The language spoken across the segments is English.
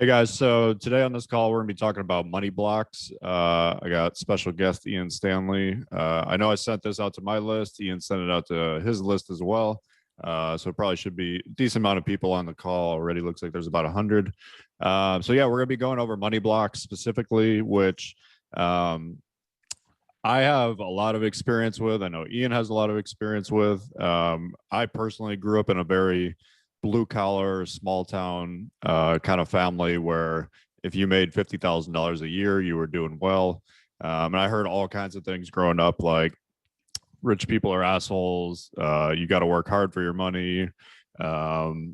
Hey guys, so today on this call, we're going to be talking about money blocks. I got special guest Ian Stanley. I know I sent this out to my list. Ian sent it out to his list as well. So it probably should be a decent amount of people on the call already. Looks like there's about 100. So yeah, we're going to be going over money blocks specifically, which I have a lot of experience with. I know Ian has a lot of experience with. I personally grew up in a very blue collar, small town kind of family where if you made $50,000 a year, you were doing well. And I heard all kinds of things growing up, like rich people are assholes. You got to work hard for your money. There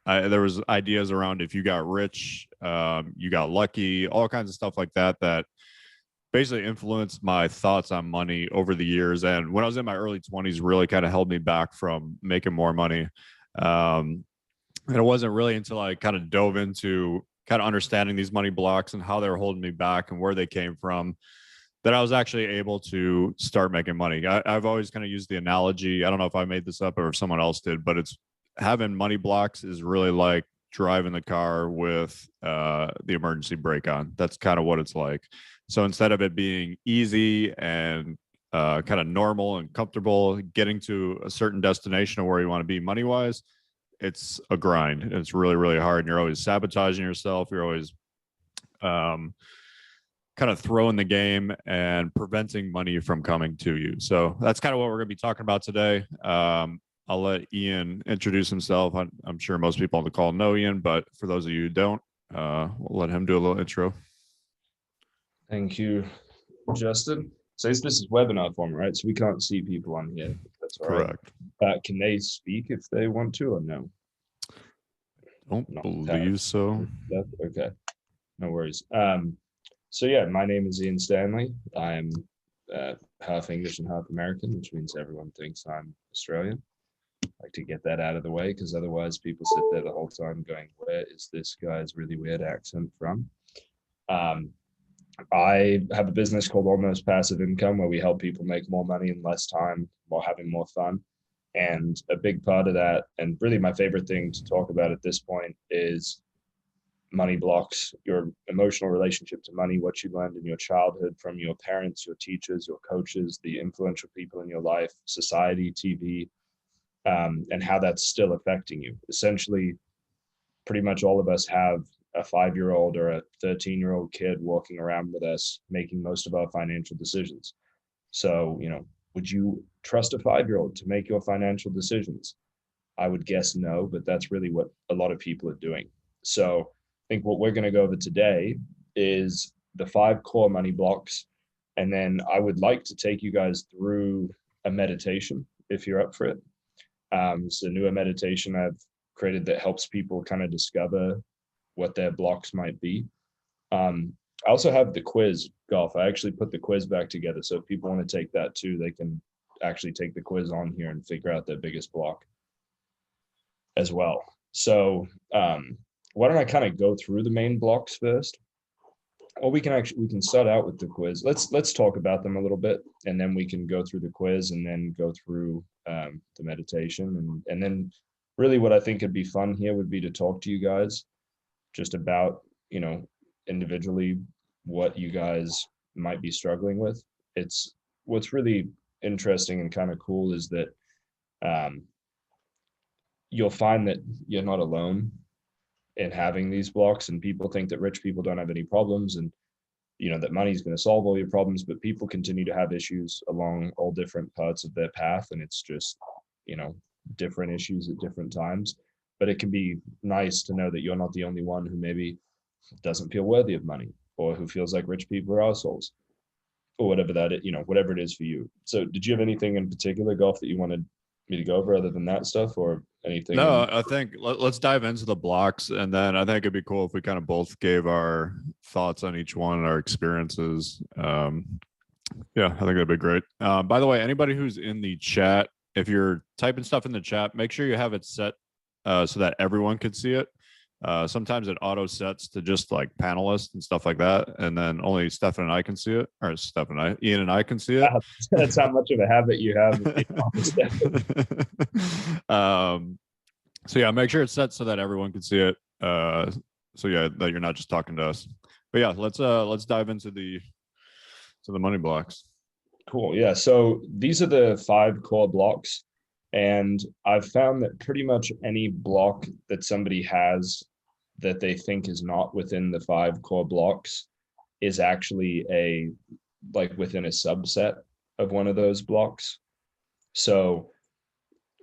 was ideas around if you got rich, you got lucky, all kinds of stuff like that, that basically influenced my thoughts on money over the years. And when I was in my early 20s, really kind of held me back from making more money. And it wasn't really until I kind of dove into kind of understanding these money blocks and how they were holding me back and where they came from that I was actually able to start making money. I've always kind of used the analogy. I don't know if I made this up or if someone else did, but it's having money blocks is really like driving the car with the emergency brake on. That's kind of what it's like. So instead of it being easy and kind of normal and comfortable getting to a certain destination of where you want to be money wise, it's a grind. It's really, really hard. And you're always sabotaging yourself. You're always kind of throwing the game and preventing money from coming to you. So that's kind of what we're going to be talking about today. I'll let Ian introduce himself. I'm sure most people on the call know Ian, but for those of you who don't, we'll let him do a little intro. Thank you, Justin. So this is webinar form, right? So we can't see people on here. That's all Correct. Right. Can they speak if they want to or no? Don't believe so. Okay, no worries. So yeah, my name is Ian Stanley. I'm half English and half American, which means everyone thinks I'm Australian. I like to get that out of the way because otherwise people sit there the whole time going, where is this guy's really weird accent from? I have a business called Almost Passive Income where we help people make more money in less time while having more fun. And a big part of that, and really my favorite thing to talk about at this point, is money blocks, your emotional relationship to money, what you learned in your childhood from your parents, your teachers, your coaches, the influential people in your life, society, TV, and how that's still affecting you. Essentially, pretty much all of us have a 5-year-old or a 13-year-old kid walking around with us, making most of our financial decisions. So, would you trust a 5-year-old to make your financial decisions? I would guess no, but that's really what a lot of people are doing. So I think what we're going to go over today is the 5 core money blocks. And then I would like to take you guys through a meditation if you're up for it. So newer meditation I've created that helps people kind of discover what their blocks might be. I also have the quiz, Goff. I actually put the quiz back together. So if people want to take that too, they can actually take the quiz on here and figure out their biggest block as well. So why don't I kind of go through the main blocks first? Or we can start out with the quiz. Let's talk about them a little bit, and then we can go through the quiz and then go through the meditation. And then really what I think would be fun here would be to talk to you guys just about, individually what you guys might be struggling with. It's what's really interesting and kind of cool is that you'll find that you're not alone in having these blocks, and people think that rich people don't have any problems and that money is going to solve all your problems, but people continue to have issues along all different parts of their path, and it's just different issues at different times. But it can be nice to know that you're not the only one who maybe doesn't feel worthy of money, or who feels like rich people are assholes, or whatever that is, whatever it is for you. So did you have anything in particular, Goff, that you wanted me to go over other than that stuff, or anything? No, I think let's dive into the blocks, and then I think it'd be cool if we kind of both gave our thoughts on each one, our experiences. Yeah, I think that'd be great. By the way, anybody who's in the chat, if you're typing stuff in the chat, make sure you have it set so that everyone could see it. Sometimes it auto sets to just like panelists and stuff like that, and then only Stefan and I can see it, or Ian and I can see it. That's how much of a habit you have. So yeah, make sure it's set so that everyone can see it. So yeah, that you're not just talking to us. But yeah, let's dive into the money blocks. Cool. Yeah. So these are the 5 core blocks. And I've found that pretty much any block that somebody has that they think is not within the 5 core blocks is actually within a subset of one of those blocks. So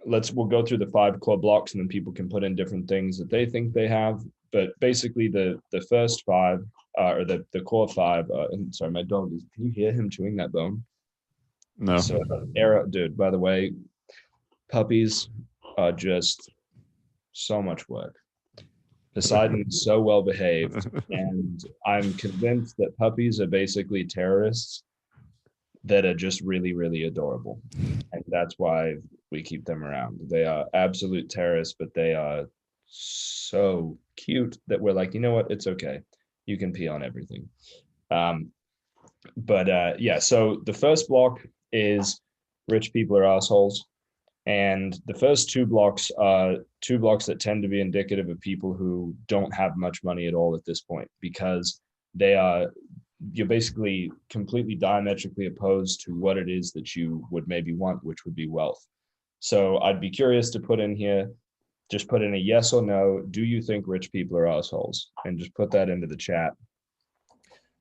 we'll go through the 5 core blocks, and then people can put in different things that they think they have. But basically the first five, or the core five, and sorry, my dog is, can you hear him chewing that bone? No. So dude, by the way, puppies are just so much work. Poseidon's so well behaved, and I'm convinced that puppies are basically terrorists that are just really, really adorable. And that's why we keep them around. They are absolute terrorists, but they are so cute that we're like, you know what? It's okay. You can pee on everything. Yeah, so the first block is rich people are assholes. And the first 2 blocks are 2 blocks that tend to be indicative of people who don't have much money at all at this point, because you're basically completely diametrically opposed to what it is that you would maybe want, which would be wealth. So I'd be curious to put in here, just put in a yes or no. Do you think rich people are assholes? And just put that into the chat.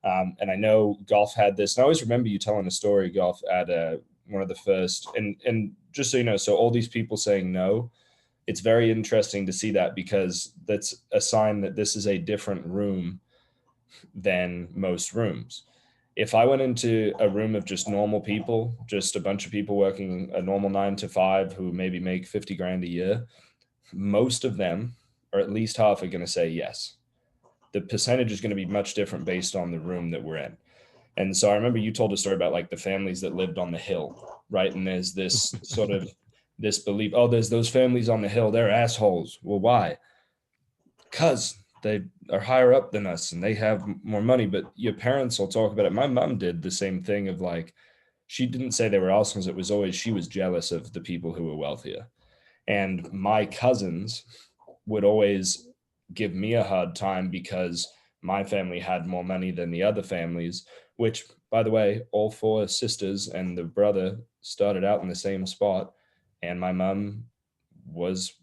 And I know Goff had this, and I always remember you telling a story, Goff, at one of the first, and just so you know, so all these people saying no, it's very interesting to see that, because that's a sign that this is a different room than most rooms. If I went into a room of just normal people, just a bunch of people working a normal 9 to 5 who maybe make 50 grand a year, most of them, or at least half, are going to say yes. The percentage is going to be much different based on the room that we're in. And so I remember you told a story about like the families that lived on the hill, right? And there's this sort of this belief, oh, there's those families on the hill, they're assholes. Well, why? Because they are higher up than us and they have more money. But your parents will talk about it. My mom did the same thing of like, she didn't say they were assholes. It was always, she was jealous of the people who were wealthier. And my cousins would always give me a hard time because my family had more money than the other families, which, by the way, all 4 sisters and the brother started out in the same spot. And my mom was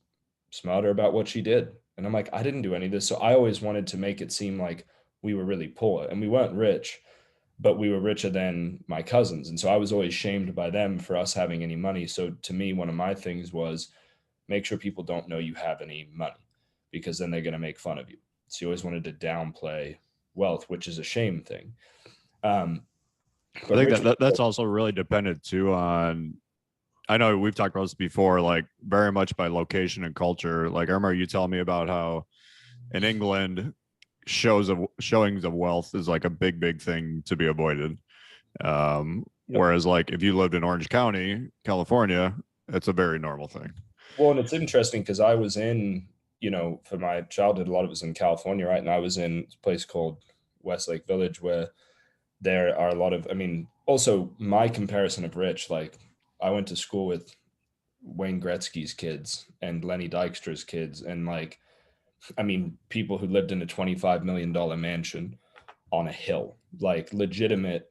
smarter about what she did. And I'm like, I didn't do any of this. So I always wanted to make it seem like we were really poor, and we weren't rich, but we were richer than my cousins. And so I was always shamed by them for us having any money. So to me, one of my things was make sure people don't know you have any money, because then they're going to make fun of you. So you always wanted to downplay wealth, which is a shame thing. I think that's also really dependent too on, I know we've talked about this before, like very much by location and culture. Like I remember you telling me about how in England showings of wealth is like a big thing to be avoided. Whereas like if you lived in Orange County, California, it's a very normal thing. Well, and it's interesting because I was in, for my childhood, a lot of it was in California, right? And I was in a place called Westlake Village, where there are a lot of, I mean, also my comparison of rich, like I went to school with Wayne Gretzky's kids and Lenny Dykstra's kids, and like, I mean, people who lived in a $25 million mansion on a hill, like legitimate,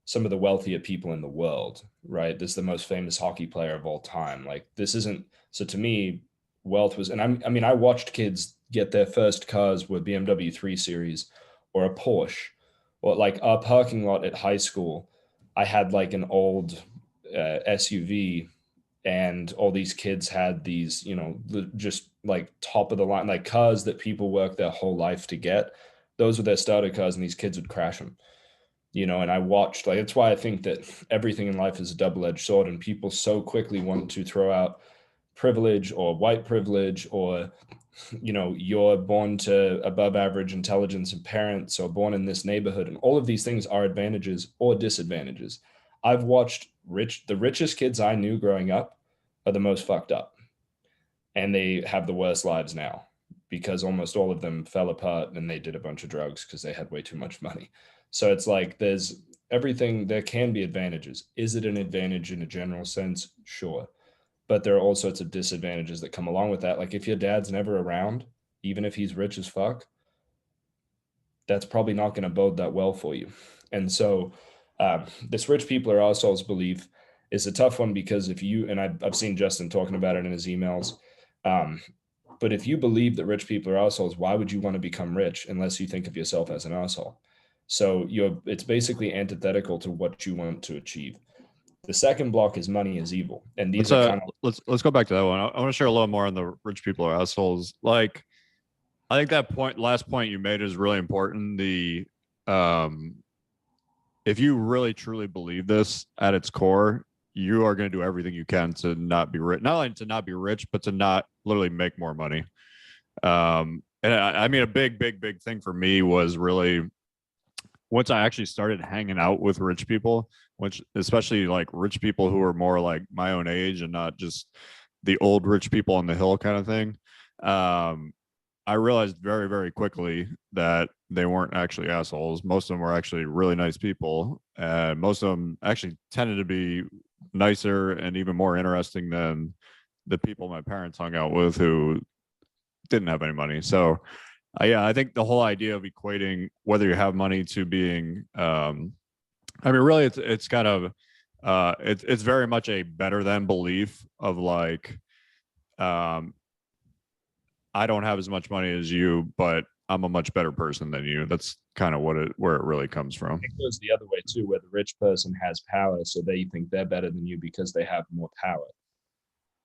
some of the wealthier people in the world, right? This is the most famous hockey player of all time. Like this isn't, so to me, wealth was, and I mean, I watched kids get their first cars with BMW 3 Series or a Porsche, or like our parking lot at high school. I had like an old SUV, and all these kids had these, just like top of the line, like cars that people work their whole life to get. Those were their starter cars, and these kids would crash them. And I watched, like, that's why I think that everything in life is a double-edged sword, and people so quickly want to throw out privilege or white privilege, or, you're born to above average intelligence and parents, or born in this neighborhood. And all of these things are advantages or disadvantages. I've watched the richest kids I knew growing up are the most fucked up, and they have the worst lives now because almost all of them fell apart and they did a bunch of drugs because they had way too much money. So it's like there's everything, there can be advantages. Is it an advantage in a general sense? Sure. But there are all sorts of disadvantages that come along with that. Like if your dad's never around, even if he's rich as fuck, that's probably not going to bode that well for you. And so this rich people are assholes belief is a tough one, because if you, and I've seen Justin talking about it in his emails, um, but if you believe that rich people are assholes, why would you want to become rich unless you think of yourself as an asshole? So it's basically antithetical to what you want to achieve. The second block is money is evil, and these Let's are kind of let's go back to that one. I want to share a little more on the rich people are assholes. Like, I think that last point you made is really important. Um, if you really truly believe this at its core, you are going to do everything you can to not be rich. Not only to not be rich, but to not literally make more money. And I mean, a big thing for me was really once I actually started hanging out with rich people, which especially like rich people who are more like my own age and not just the old rich people on the hill kind of thing. Um, I realized very quickly that they weren't actually assholes. Most of them were actually really nice people, and most of them actually tended to be nicer and even more interesting than the people my parents hung out with who didn't have any money. So, yeah, I think the whole idea of equating whether you have money to being, I mean, really, it's kind of, it's very much a better than belief of like, um, I don't have as much money as you, but I'm a much better person than you. That's kind of where it really comes from. it goes the other way too, where the rich person has power, so they think they're better than you because they have more power,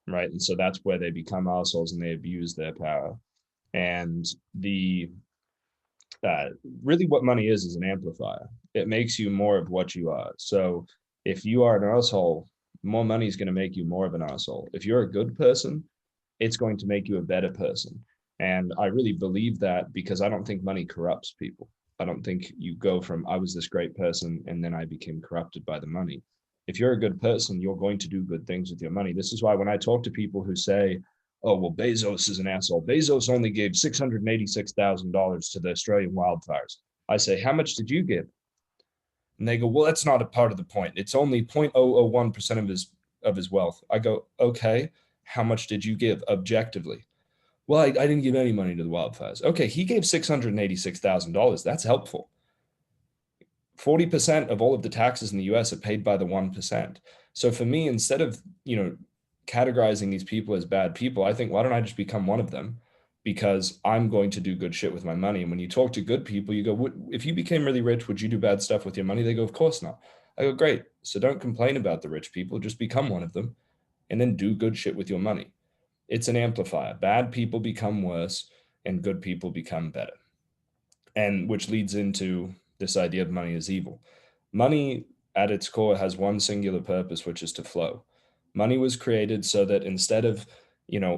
right? And so that's where they become assholes and they abuse their power. And the uh, really what money is an amplifier. It makes you more of what you are. So if you are an asshole, more money is going to make you more of an asshole. If you're a good person, it's going to make you a better person. And I really believe that, because I don't think money corrupts people. I don't think you go from I was this great person and then I became corrupted by the money. If you're a good person, you're going to do good things with your money. This is why when I talk to people who say, oh, well, Bezos is an asshole. Bezos only gave $686,000 to the Australian wildfires. I say, how much did you give? And they go, well, that's not a part of the point. It's only 0.001% of his wealth. I go, okay, how much did you give objectively? Well, I didn't give any money to the wildfires. Okay, he gave $686,000. That's helpful. 40% of all of the taxes in the US are paid by the 1%. So for me, instead of, categorizing these people as bad people, I think, why don't I just become one of them? Because I'm going to do good shit with my money. And when you talk to good people, you go, if you became really rich, would you do bad stuff with your money? They go, of course not. I go, great. So don't complain about the rich people, just become one of them and then do good shit with your money. It's an amplifier. Bad people become worse and good people become better. And which leads into this idea of money is evil. Money at its core has one singular purpose, which is to flow. Money was created so that instead of,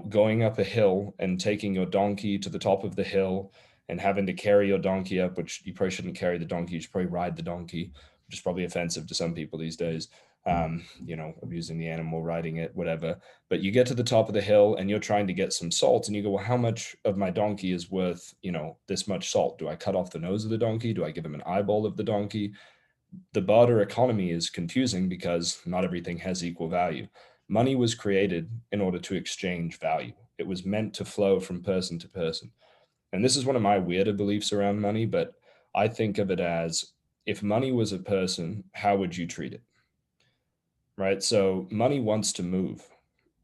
going up a hill and taking your donkey to the top of the hill and having to carry your donkey up, which you probably shouldn't carry the donkey, you should probably ride the donkey, which is probably offensive to some people these days. Abusing the animal, riding it, whatever. But you get to the top of the hill and you're trying to get some salt and you go, well, how much of my donkey is worth, this much salt? Do I cut off the nose of the donkey? Do I give him an eyeball of the donkey? The barter economy is confusing because not everything has equal value. Money was created in order to exchange value. It was meant to flow from person to person. And this is one of my weirder beliefs around money, but I think of it as, if money was a person, how would you treat it? Right? So money wants to move.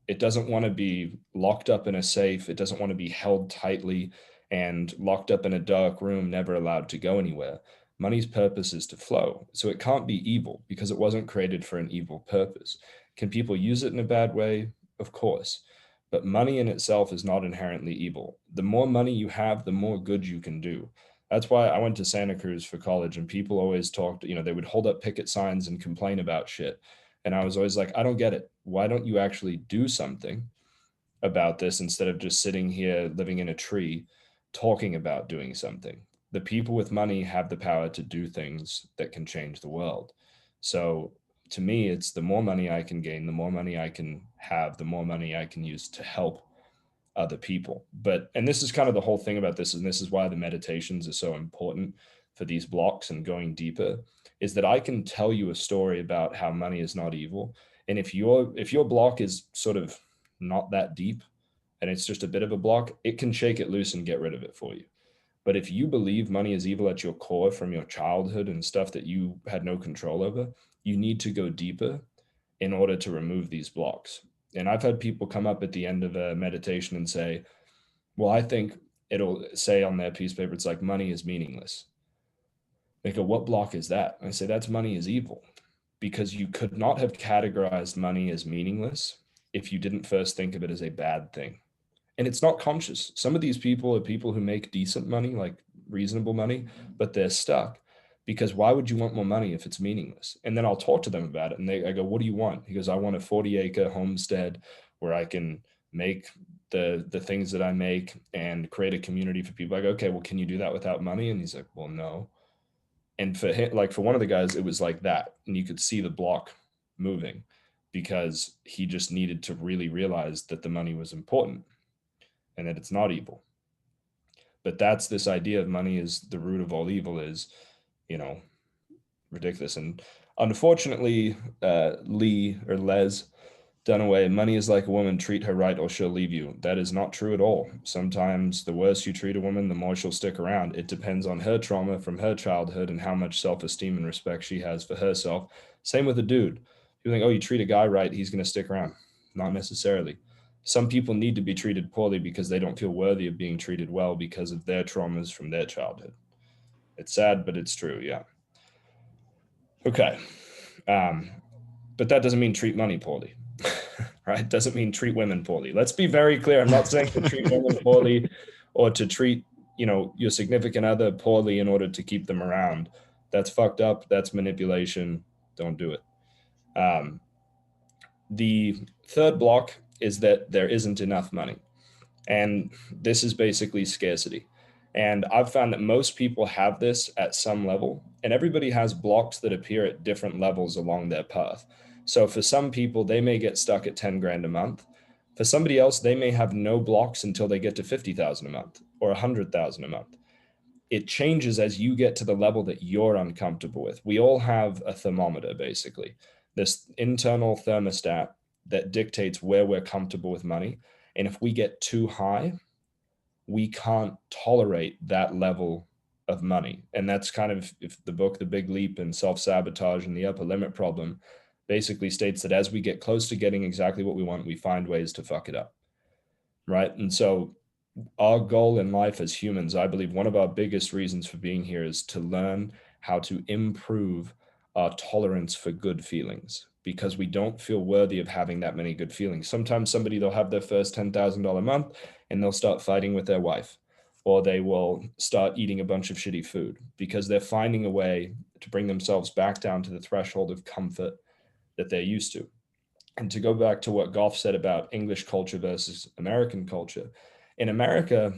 It doesn't want to be locked up in a safe. It doesn't want to be held tightly and locked up in a dark room, never allowed to go anywhere. Money's purpose is to flow. So it can't be evil because it wasn't created for an evil purpose. Can people use it in a bad way? Of course. But money in itself is not inherently evil. The more money you have, the more good you can do. That's why I went to Santa Cruz for college and people always talked, they would hold up picket signs and complain about shit. And I was always like, I don't get it. Why don't you actually do something about this instead of just sitting here living in a tree talking about doing something? The people with money have the power to do things that can change the world. So to me, it's the more money I can gain, the more money I can have, the more money I can use to help other people. And this is kind of the whole thing about this, and this is why the meditations are so important for these blocks and going deeper, is that I can tell you a story about how money is not evil. And if your block is sort of not that deep and it's just a bit of a block, it can shake it loose and get rid of it for you. But if you believe money is evil at your core from your childhood and stuff that you had no control over, you need to go deeper in order to remove these blocks. And I've had people come up at the end of a meditation and say, well, I think it'll say on their piece of paper, it's like money is meaningless. They go, what block is that? And I say, that's money is evil, because you could not have categorized money as meaningless if you didn't first think of it as a bad thing. And it's not conscious. Some of these people are people who make decent money, like reasonable money, but they're stuck, because why would you want more money if it's meaningless? And then I'll talk to them about it. And I go, what do you want? He goes, I want a 40-acre homestead where I can make the things that I make and create a community for people. I go, okay, well, can you do that without money? And he's like, well, no. And for him, like for one of the guys, it was like that. And you could see the block moving, because he just needed to really realize that the money was important and that it's not evil. But that's this idea of money is the root of all evil is, ridiculous. And unfortunately, Lee or Les Dunaway, money is like a woman, treat her right or she'll leave you. That is not true at all. Sometimes the worse you treat a woman, the more she'll stick around. It depends on her trauma from her childhood and how much self-esteem and respect she has for herself. Same with a dude. You think, oh, you treat a guy right, he's going to stick around. Not necessarily. Some people need to be treated poorly because they don't feel worthy of being treated well because of their traumas from their childhood. It's sad, but it's true. Yeah. Okay. But that doesn't mean treat money poorly. Right? Doesn't mean treat women poorly. Let's be very clear. I'm not saying to treat women poorly or to treat, your significant other poorly in order to keep them around. That's fucked up. That's manipulation. Don't do it. The third block is that there isn't enough money. And this is basically scarcity. And I've found that most people have this at some level, and everybody has blocks that appear at different levels along their path. So for some people, they may get stuck at 10 grand a month. For somebody else, they may have no blocks until they get to 50,000 a month or 100,000 a month. It changes as you get to the level that you're uncomfortable with. We all have a thermometer, basically, this internal thermostat that dictates where we're comfortable with money. And if we get too high, we can't tolerate that level of money. And that's kind of, if the book, The Big Leap and Self-Sabotage and the Upper Limit Problem basically states that as we get close to getting exactly what we want, we find ways to fuck it up. Right. And so our goal in life as humans, I believe one of our biggest reasons for being here is to learn how to improve our tolerance for good feelings, because we don't feel worthy of having that many good feelings. Sometimes somebody, they'll have their first $10,000 month and they'll start fighting with their wife, or they will start eating a bunch of shitty food because they're finding a way to bring themselves back down to the threshold of comfort that they're used to. And to go back to what Goff said about English culture versus American culture, in America,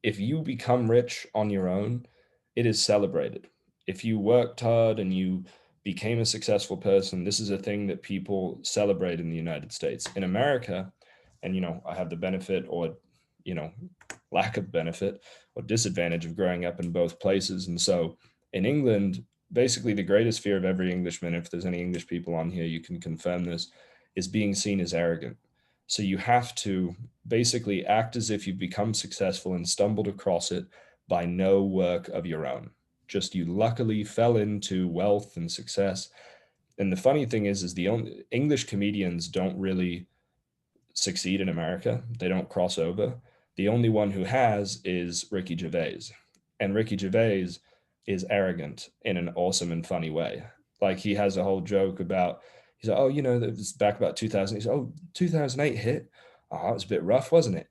if you become rich on your own, it is celebrated. If you worked hard and you became a successful person, this is a thing that people celebrate in the United States. In America, and I have the benefit or lack of benefit or disadvantage of growing up in both places. And so in England, basically the greatest fear of every Englishman, if there's any English people on here, you can confirm this, is being seen as arrogant. So you have to basically act as if you've become successful and stumbled across it by no work of your own. Just you luckily fell into wealth and success. And the funny thing is the only English comedians don't really succeed in America. They don't cross over. The only one who has is Ricky Gervais. And Ricky Gervais is arrogant in an awesome and funny way. Like he has a whole joke about, he's like, oh, that was back about 2000. He's like, oh, 2008 hit. Oh, it was a bit rough, wasn't it?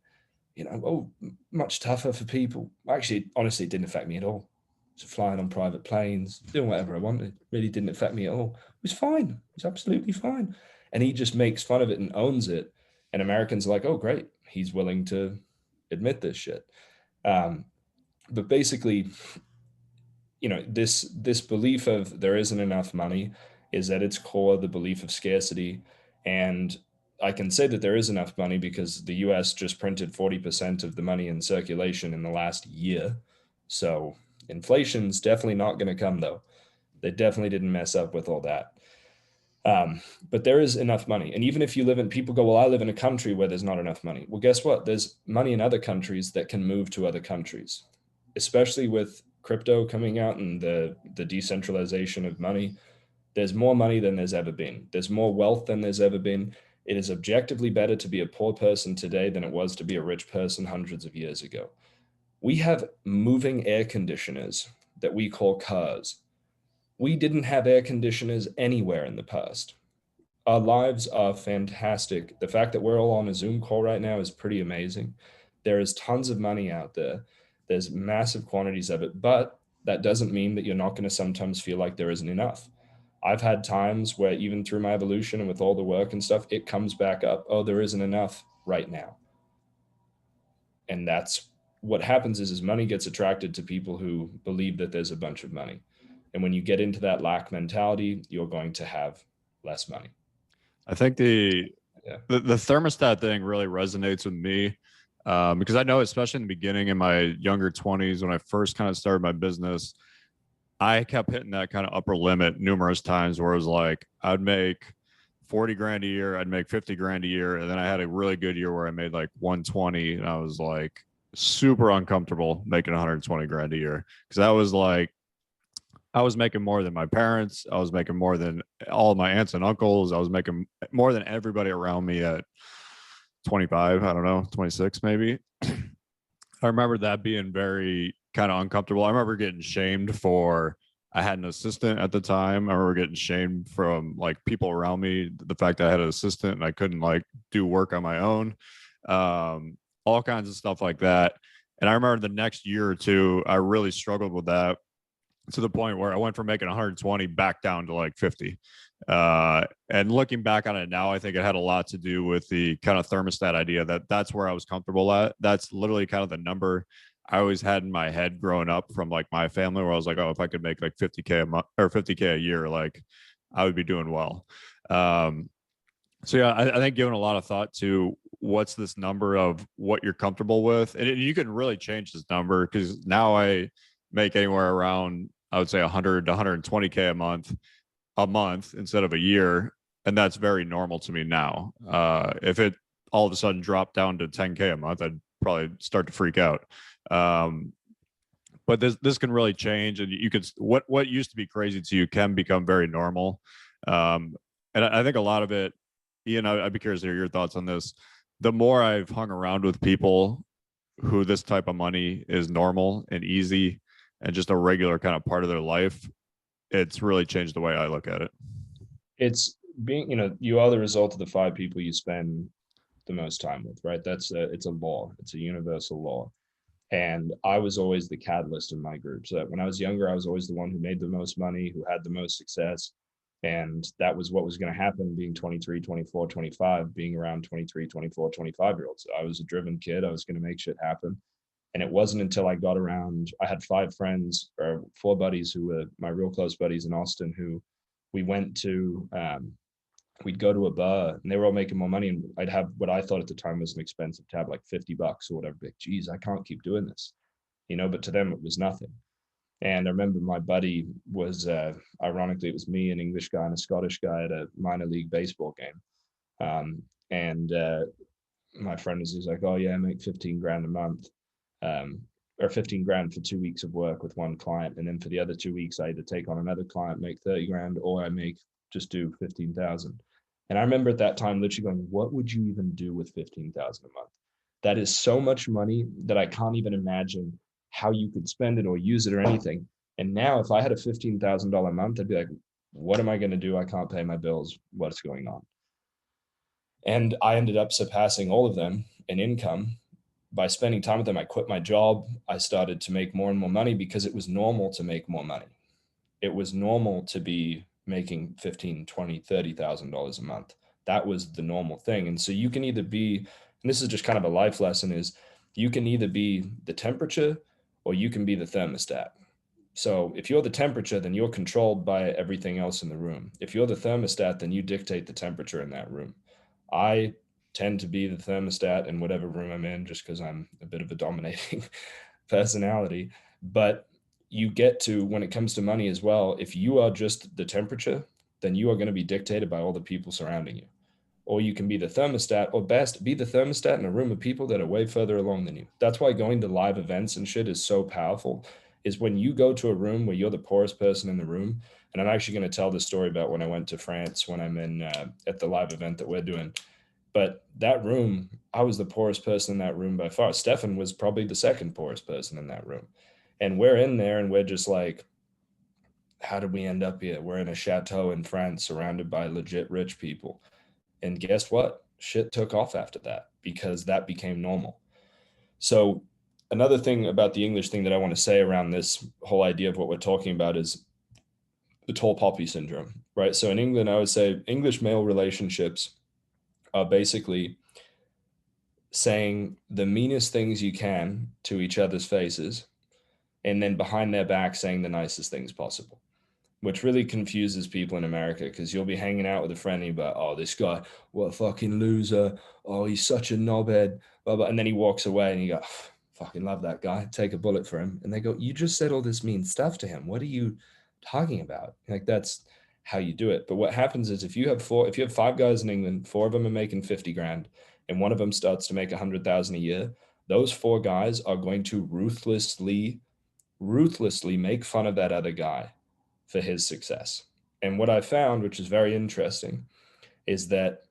Oh, much tougher for people. Actually, honestly, it didn't affect me at all. So flying on private planes, doing whatever I wanted. It really didn't affect me at all. It was fine. It was absolutely fine. And he just makes fun of it and owns it. And Americans are like, oh, great. He's willing to admit this shit. But basically, this belief of there isn't enough money is at its core the belief of scarcity. And I can say that there is enough money because the US just printed 40% of the money in circulation in the last year. So inflation's definitely not going to come, though. They definitely didn't mess up with all that. But there is enough money. And even if you live in, people go, well, I live in a country where there's not enough money. Well, guess what? There's money in other countries that can move to other countries. especially with crypto coming out and the decentralization of money, there's more money than there's ever been. There's more wealth than there's ever been. It is objectively better to be a poor person today than it was to be a rich person hundreds of years ago. We have moving air conditioners that we call cars. We didn't have air conditioners anywhere in the past. Our lives are fantastic. The fact that we're all on a Zoom call right now is pretty amazing. There is tons of money out there. There's massive quantities of it, but that doesn't mean that you're not going to sometimes feel like there isn't enough. I've had times where even through my evolution and with all the work and stuff, it comes back up. Oh, there isn't enough right now. And that's what happens is money gets attracted to people who believe that there's a bunch of money. And when you get into that lack mentality, you're going to have less money. I think the thermostat thing really resonates with me, because I know, especially in the beginning, in my younger 20s, when I first kind of started my business, I kept hitting that kind of upper limit numerous times where it was like I'd make 40 grand a year, I'd make 50 grand a year. And then I had a really good year where I made like 120, and I was like super uncomfortable making 120 grand a year, because that was like I was making more than my parents. I was making more than all of my aunts and uncles. I was making more than everybody around me at 25. I don't know, 26 maybe. I remember that being very kind of uncomfortable. I remember getting shamed for, I had an assistant at the time. I remember getting shamed from like people around me, the fact that I had an assistant and I couldn't like do work on my own, all kinds of stuff like that. And I remember the next year or two, I really struggled with that, to the point where I went from making 120 back down to like 50. And looking back on it now, I think it had a lot to do with the kind of thermostat idea, that that's where I was comfortable at. That's literally kind of the number I always had in my head growing up from like my family, where I was like, oh, if I could make like 50K a month or 50K a year, like I would be doing well. So yeah, I think giving a lot of thought to what's this number of what you're comfortable with, and you can really change this number, because now I make anywhere around, I would say 100 to 120K a month instead of a year, and that's very normal to me now. If it all of a sudden dropped down to 10K a month, I'd probably start to freak out. But this can really change, and you can, what used to be crazy to you can become very normal. And I think a lot of it, Ian, I'd be curious to hear your thoughts on this. The more I've hung around with people who this type of money is normal and easy and just a regular kind of part of their life, it's really changed the way I look at it. It's being, you are the result of the 5 people you spend the most time with, right? It's a law. It's a universal law. And I was always the catalyst in my group. So when I was younger, I was always the one who made the most money, who had the most success. And that was what was going to happen, being 23, 24, 25, being around 23, 24, 25-year-olds. I was a driven kid. I was going to make shit happen. And it wasn't until I got around, I had 5 friends or 4 buddies who were my real close buddies in Austin, who we went to, we'd go to a bar and they were all making more money. And I'd have what I thought at the time was an expensive tab, like $50 or whatever. Like, geez, I can't keep doing this, but to them it was nothing. And I remember my buddy was, ironically, it was me, an English guy and a Scottish guy at a minor league baseball game. And my friend was like, oh yeah, I make 15 grand a month, or 15 grand for 2 weeks of work with one client. And then for the other 2 weeks, I either take on another client, make 30 grand, or I just do 15,000. And I remember at that time literally going, what would you even do with 15,000 a month? That is so much money that I can't even imagine how you could spend it or use it or anything. And now if I had a $15,000 a month, I'd be like, what am I going to do? I can't pay my bills. What's going on? And I ended up surpassing all of them in income by spending time with them. I quit my job. I started to make more and more money because it was normal to make more money. It was normal to be making $15,000, $20,000, $30,000 a month. That was the normal thing. And so you can either be, and this is just kind of a life lesson, is you can either be the temperature or you can be the thermostat. So if you're the temperature, then you're controlled by everything else in the room. If you're the thermostat, then you dictate the temperature in that room. I tend to be the thermostat in whatever room I'm in, just because I'm a bit of a dominating personality. But you get to, when it comes to money as well, if you are just the temperature, then you are going to be dictated by all the people surrounding you. or you can be the thermostat, or best be the thermostat in a room of people that are way further along than you. That's why going to live events and shit is so powerful, is when you go to a room where you're the poorest person in the room. And I'm actually going to tell the story about when I went to France, when I'm in at the live event that we're doing. But that room, I was the poorest person in that room by far. Stefan was probably the second poorest person in that room. And we're in there and we're just like, how did we end up here? We're in a chateau in France surrounded by legit rich people. And guess what? Shit took off after that because that became normal. So, another thing about the English thing that I want to say around this whole idea of what we're talking about is the tall poppy syndrome, right? So, in England, I would say English male relationships are basically saying the meanest things you can to each other's faces and then behind their back saying the nicest things possible, which really confuses people in America because you'll be hanging out with a friend and you'll be like, oh, this guy, what a fucking loser. Oh, he's such a knobhead. Blah, blah. And then he walks away and you go, fucking love that guy. Take a bullet for him. And they go, you just said all this mean stuff to him. What are you talking about? Like, that's how you do it. But what happens is if you have 5 guys in England, 4 of them are making 50 grand and one of them starts to make 100,000 a year, those 4 guys are going to ruthlessly make fun of that other guy for his success. And what I found, which is very interesting, is that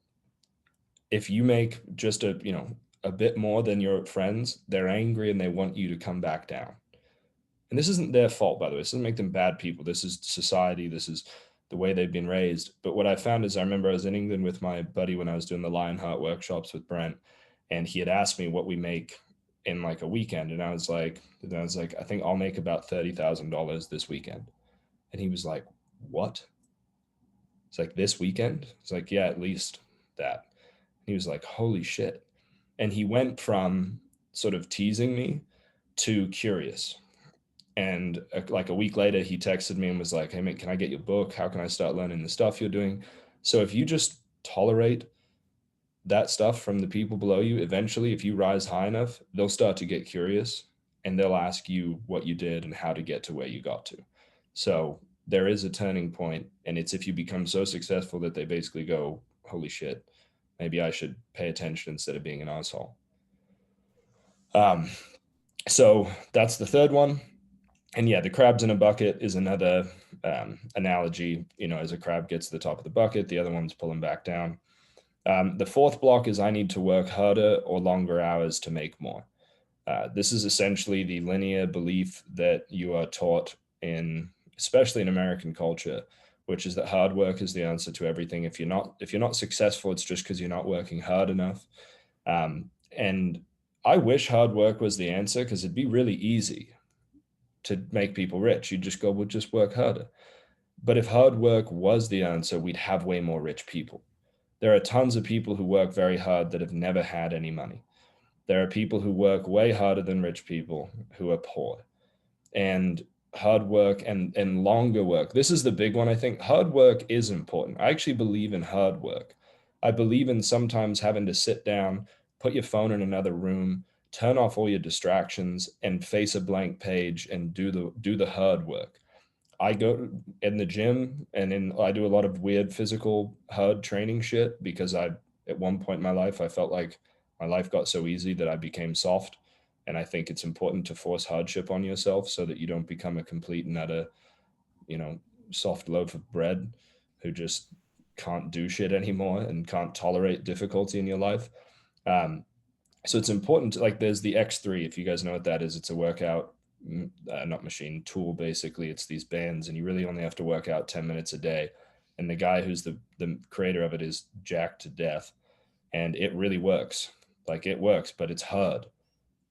if you make just a bit more than your friends, they're angry and they want you to come back down. And this isn't their fault, by the way. This doesn't make them bad people. This is society. This is the way they've been raised. But what I found is I remember I was in England with my buddy when I was doing the Lionheart workshops with Brent, and he had asked me what we make in like a weekend. And I was like, I think I'll make about $30,000 this weekend. And he was like, what? It's like, this weekend? It's like, yeah, at least that. He was like, holy shit. And he went from sort of teasing me to curious. And like a week later, he texted me and was like, hey, mate, can I get your book? How can I start learning the stuff you're doing? So if you just tolerate that stuff from the people below you, eventually, if you rise high enough, they'll start to get curious and they'll ask you what you did and how to get to where you got to. So there is a turning point, and it's if you become so successful that they basically go, holy shit, maybe I should pay attention instead of being an asshole. So that's the third one. And yeah, the crabs in a bucket is another analogy. As a crab gets to the top of the bucket, the other one's pulling back down. The fourth block is I need to work harder or longer hours to make more. This is essentially the linear belief that you are taught especially in American culture, which is that hard work is the answer to everything. If you're not successful, it's just because you're not working hard enough. And I wish hard work was the answer because it'd be really easy to make people rich. You just go, we'll just work harder. But if hard work was the answer, we'd have way more rich people. There are tons of people who work very hard that have never had any money. There are people who work way harder than rich people who are poor. And hard work and longer work. This is the big one, I think. Hard work is important. I actually believe in hard work. I believe in sometimes having to sit down, put your phone in another room, turn off all your distractions, and face a blank page and do the hard work. I go in the gym and I do a lot of weird physical hard training shit because at one point in my life, I felt like my life got so easy that I became soft. And I think it's important to force hardship on yourself so that you don't become a complete and utter, soft loaf of bread who just can't do shit anymore and can't tolerate difficulty in your life. So it's important to, there's the X3, if you guys know what that is. It's a workout, not machine, tool, basically. It's these bands, and you really only have to work out 10 minutes a day. And the guy who's the creator of it is jacked to death. And it really works. It works, but it's hard.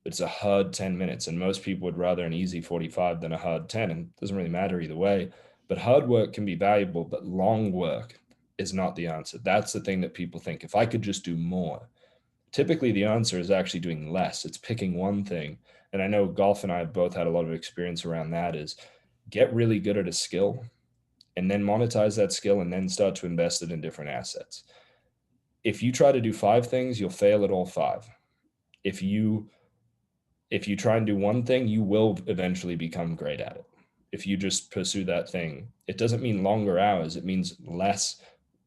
It's a hard 10 minutes. And most people would rather an easy 45 than a hard 10. And it doesn't really matter either way. But hard work can be valuable, but long work is not the answer. That's the thing that people think. If I could just do more. Typically, the answer is actually doing less. It's picking one thing. And I know Goff and I have both had a lot of experience around that, is get really good at a skill and then monetize that skill and then start to invest it in different assets. If you try to do 5 things, you'll fail at all 5. If you try and do one thing, you will eventually become great at it. If you just pursue that thing, it doesn't mean longer hours. It means less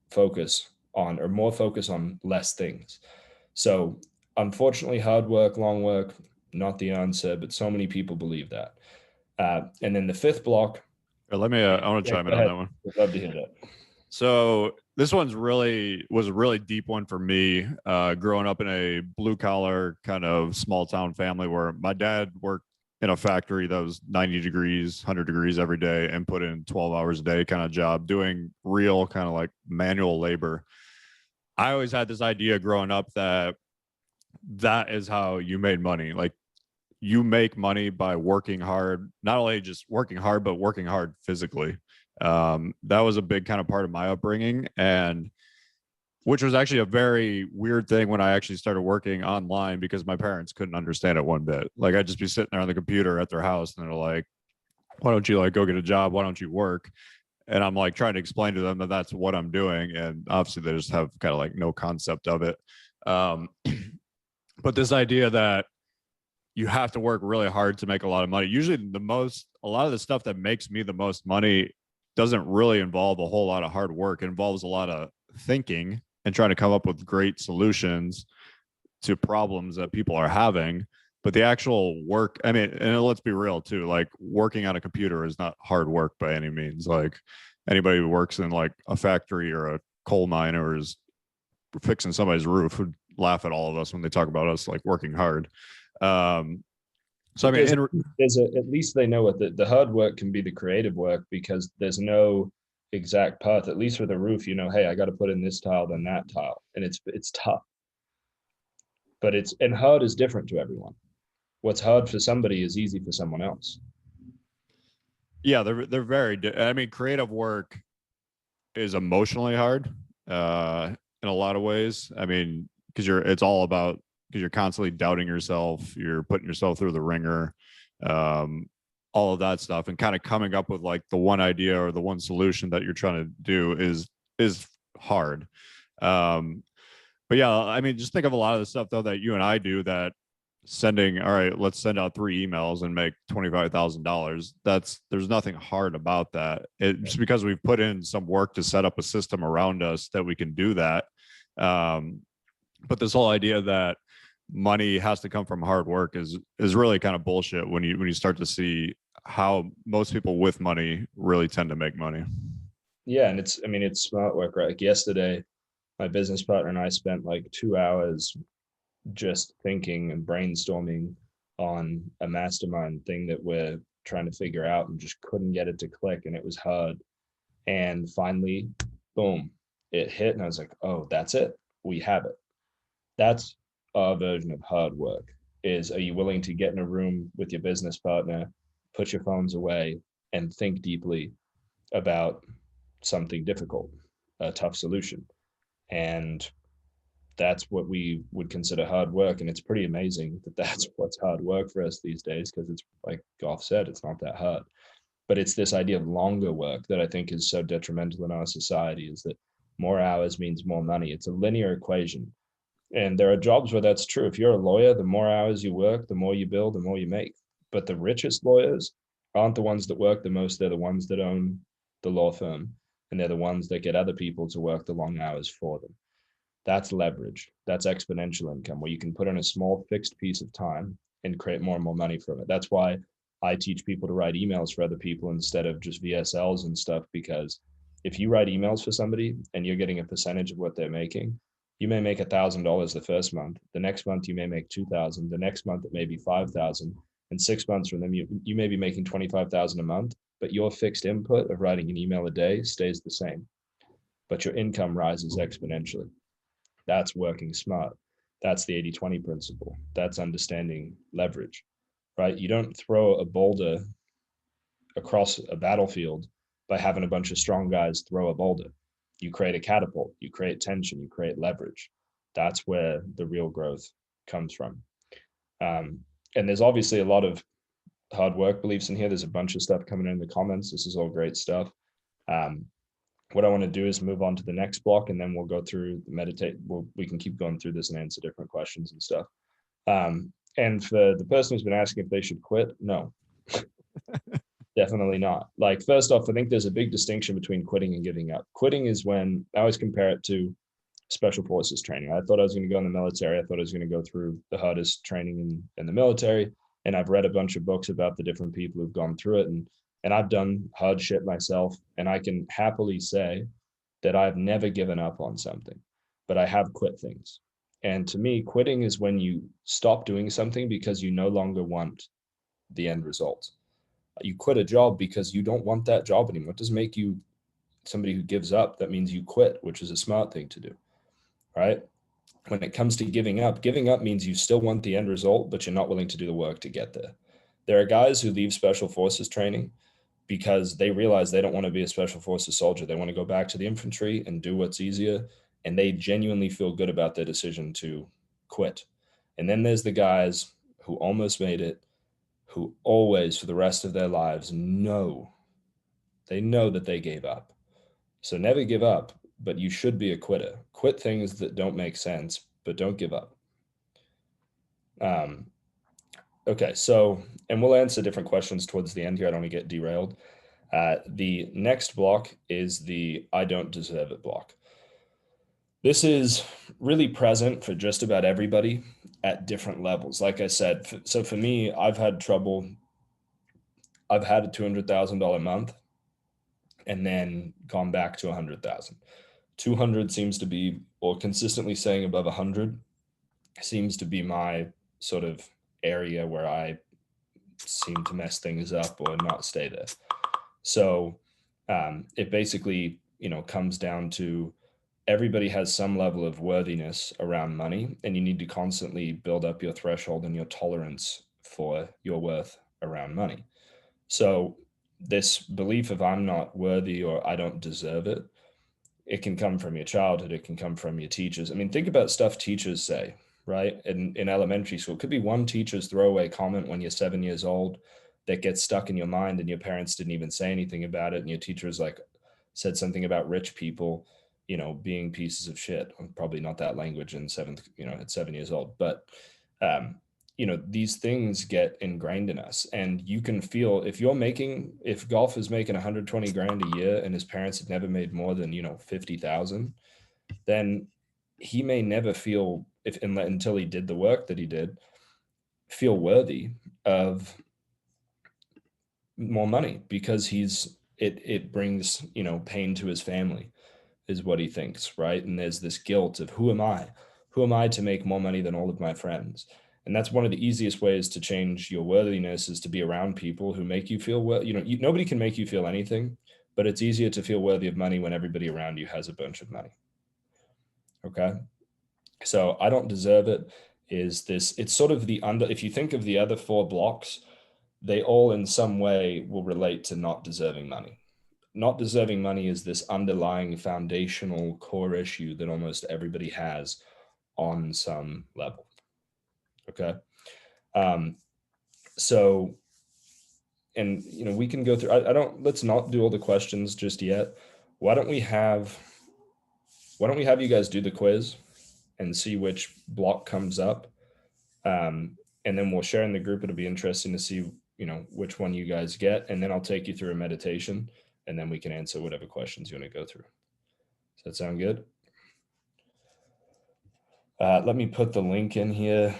focus on, or more focus on less things. So unfortunately, hard work, long work, not the answer, but so many people believe that. And then the fifth block. Let me, I want to chime in on that one. I'd love to hear that. So this was a really deep one for me. Growing up in a blue collar kind of small town family where my dad worked in a factory that was 90 degrees, 100 degrees every day and put in 12 hours a day kind of job, doing real kind of like manual labor. I always had this idea growing up that is how you made money. Like, you make money by working hard, not only just working hard, but working hard physically. That was a big kind of part of my upbringing, and which was actually a very weird thing when I actually started working online, because my parents couldn't understand it one bit. Like, I'd just be sitting there on the computer at their house and they're like, why don't you like go get a job? Why don't you work? And I'm like trying to explain to them that that's what I'm doing. And obviously they just have kind of like no concept of it. But this idea that you have to work really hard to make a lot of money. Usually a lot of the stuff that makes me the most money doesn't really involve a whole lot of hard work. It involves a lot of thinking and trying to come up with great solutions to problems that people are having. But the actual work, I mean, and let's be real too, like working on a computer is not hard work by any means. Like, anybody who works in like a factory or a coal mine or is fixing somebody's roof would laugh at all of us when they talk about us like working hard. So I mean, at least they know what the hard work can be the creative work, because there's no exact path. At least with a roof, you know, hey, I got to put in this tile, then that tile, and it's tough. But and hard is different to everyone. What's hard for somebody is easy for someone else. Yeah, they're very. I mean, creative work is emotionally hard in a lot of ways. I mean, because you're constantly doubting yourself, you're putting yourself through the ringer, all of that stuff, and kind of coming up with like the one idea or the one solution that you're trying to do is hard. But yeah, I mean, just think of a lot of the stuff though that you and I do, that all right, let's send out 3 emails and make $25,000. There's nothing hard about that. It's because we've put in some work to set up a system around us that we can do that. But this whole idea that money has to come from hard work is really kind of bullshit when you start to see how most people with money really tend to make money. Yeah, and it's smart work, right? Like yesterday, my business partner and I spent like 2 hours just thinking and brainstorming on a mastermind thing that we're trying to figure out, and just couldn't get it to click, and it was hard. And finally, boom, it hit, and I was like, oh, that's it. We have it. That's our version of hard work. Are you willing to get in a room with your business partner, put your phones away, and think deeply about something difficult, a tough solution? And that's what we would consider hard work. And it's pretty amazing that that's what's hard work for us these days, because it's like Goff said, it's not that hard. But it's this idea of longer work that I think is so detrimental in our society, is that more hours means more money. It's a linear equation. And there are jobs where that's true. If you're a lawyer, the more hours you work, the more you bill, the more you make. But the richest lawyers aren't the ones that work the most. They're the ones that own the law firm. And they're the ones that get other people to work the long hours for them. That's leverage. That's exponential income, where you can put in a small fixed piece of time and create more and more money from it. That's why I teach people to write emails for other people instead of just VSLs and stuff, because if you write emails for somebody and you're getting a percentage of what they're making, you may make $1,000 the first month. The next month you may make 2,000. The next month it may be 5,000. And 6 months from them, you may be making 25,000 a month, but your fixed input of writing an email a day stays the same, but your income rises exponentially. That's working smart. That's the 80-20 principle. That's understanding leverage, right? You don't throw a boulder across a battlefield by having a bunch of strong guys throw a boulder. You create a catapult, you create tension, you create leverage. That's where the real growth comes from. And there's obviously a lot of hard work beliefs in here. There's a bunch of stuff coming in the comments. This is all great stuff. What I want to do is move on to the next block, and then we'll go through the meditate. We can keep going through this and answer different questions and stuff. And for the person who's been asking if they should quit, no, definitely not. Like, first off, I think there's a big distinction between quitting and giving up. Quitting is when, I always compare it to special forces training. I thought I was going to go in the military. I thought I was going to go through the hardest training in the military. And I've read a bunch of books about the different people who've gone through it. And I've done hard shit myself. And I can happily say that I've never given up on something, but I have quit things. And to me, quitting is when you stop doing something because you no longer want the end result. You quit a job because you don't want that job anymore. It doesn't make you somebody who gives up. That means you quit, which is a smart thing to do, right? When it comes to giving up means you still want the end result, but you're not willing to do the work to get there. There are guys who leave special forces training because they realize they don't want to be a special forces soldier. They want to go back to the infantry and do what's easier. And they genuinely feel good about their decision to quit. And then there's the guys who almost made it, who always, for the rest of their lives, know that they gave up. So never give up, but you should be a quitter. Quit things that don't make sense, but don't give up. Okay, so, and we'll answer different questions towards the end here. I don't want to get derailed. The next block is the I don't deserve it block. This is really present for just about everybody at different levels. Like I said, so for me, I've had trouble. I've had a $200,000 month and then gone back to 100,000. 200 seems to be, or consistently saying above 100 seems to be my sort of area where I seem to mess things up or not stay there. So it basically, comes down to everybody has some level of worthiness around money, and you need to constantly build up your threshold and your tolerance for your worth around money. So this belief of I'm not worthy or I don't deserve it, it can come from your childhood. It can come from your teachers. I mean, think about stuff teachers say, right? In elementary school, it could be one teacher's throwaway comment when you're 7 years old that gets stuck in your mind and your parents didn't even say anything about it. And your teacher's like said something about rich people, being pieces of shit. Probably not that language in seventh, at 7 years old, but, these things get ingrained in us, and you can feel if Golf is making 120 grand a year and his parents had never made more than 50,000, then he may never feel until he did the work that he did, feel worthy of more money, because it brings pain to his family, is what he thinks, right? And there's this guilt of who am I to make more money than all of my friends? And that's one of the easiest ways to change your worthiness, is to be around people who make you feel nobody can make you feel anything, but it's easier to feel worthy of money when everybody around you has a bunch of money. Okay. So I don't deserve it it's sort of if you think of the other four blocks, they all in some way will relate to not deserving money. Not deserving money is this underlying foundational core issue that almost everybody has on some level. Okay. So, and we can go through, let's not do all the questions just yet. Why don't we have you guys do the quiz and see which block comes up? And then we'll share in the group. It'll be interesting to see, which one you guys get. And then I'll take you through a meditation, and then we can answer whatever questions you want to go through. Does that sound good? Let me put the link in here.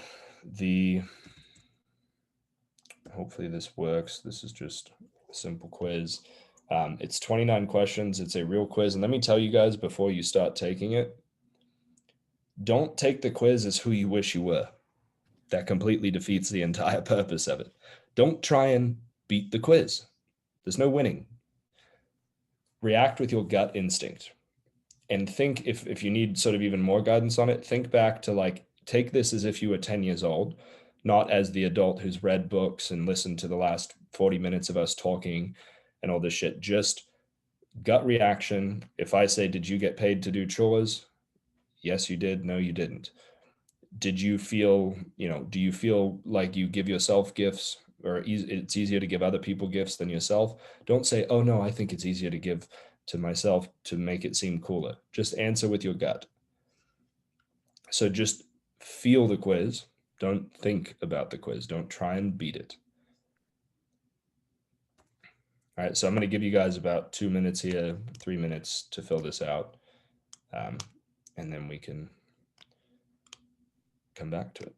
Hopefully this works. This is just a simple quiz. It's 29 questions. It's a real quiz. And let me tell you guys before you start taking it, don't take the quiz as who you wish you were. That completely defeats the entire purpose of it. Don't try and beat the quiz. There's no winning. React with your gut instinct. And think, if you need sort of even more guidance on it, think back to take this as if you were 10 years old, not as the adult who's read books and listened to the last 40 minutes of us talking and all this shit. Just gut reaction. If I say, did you get paid to do chores? Yes, you did. No, you didn't. Did you feel, do you feel like you give yourself gifts, or it's easier to give other people gifts than yourself? Don't say, oh no, I think it's easier to give to myself to make it seem cooler. Just answer with your gut. So just feel the quiz. Don't think about the quiz. Don't try and beat it. All right, so I'm going to give you guys about 2 minutes here, 3 minutes to fill this out. and then we can come back to it.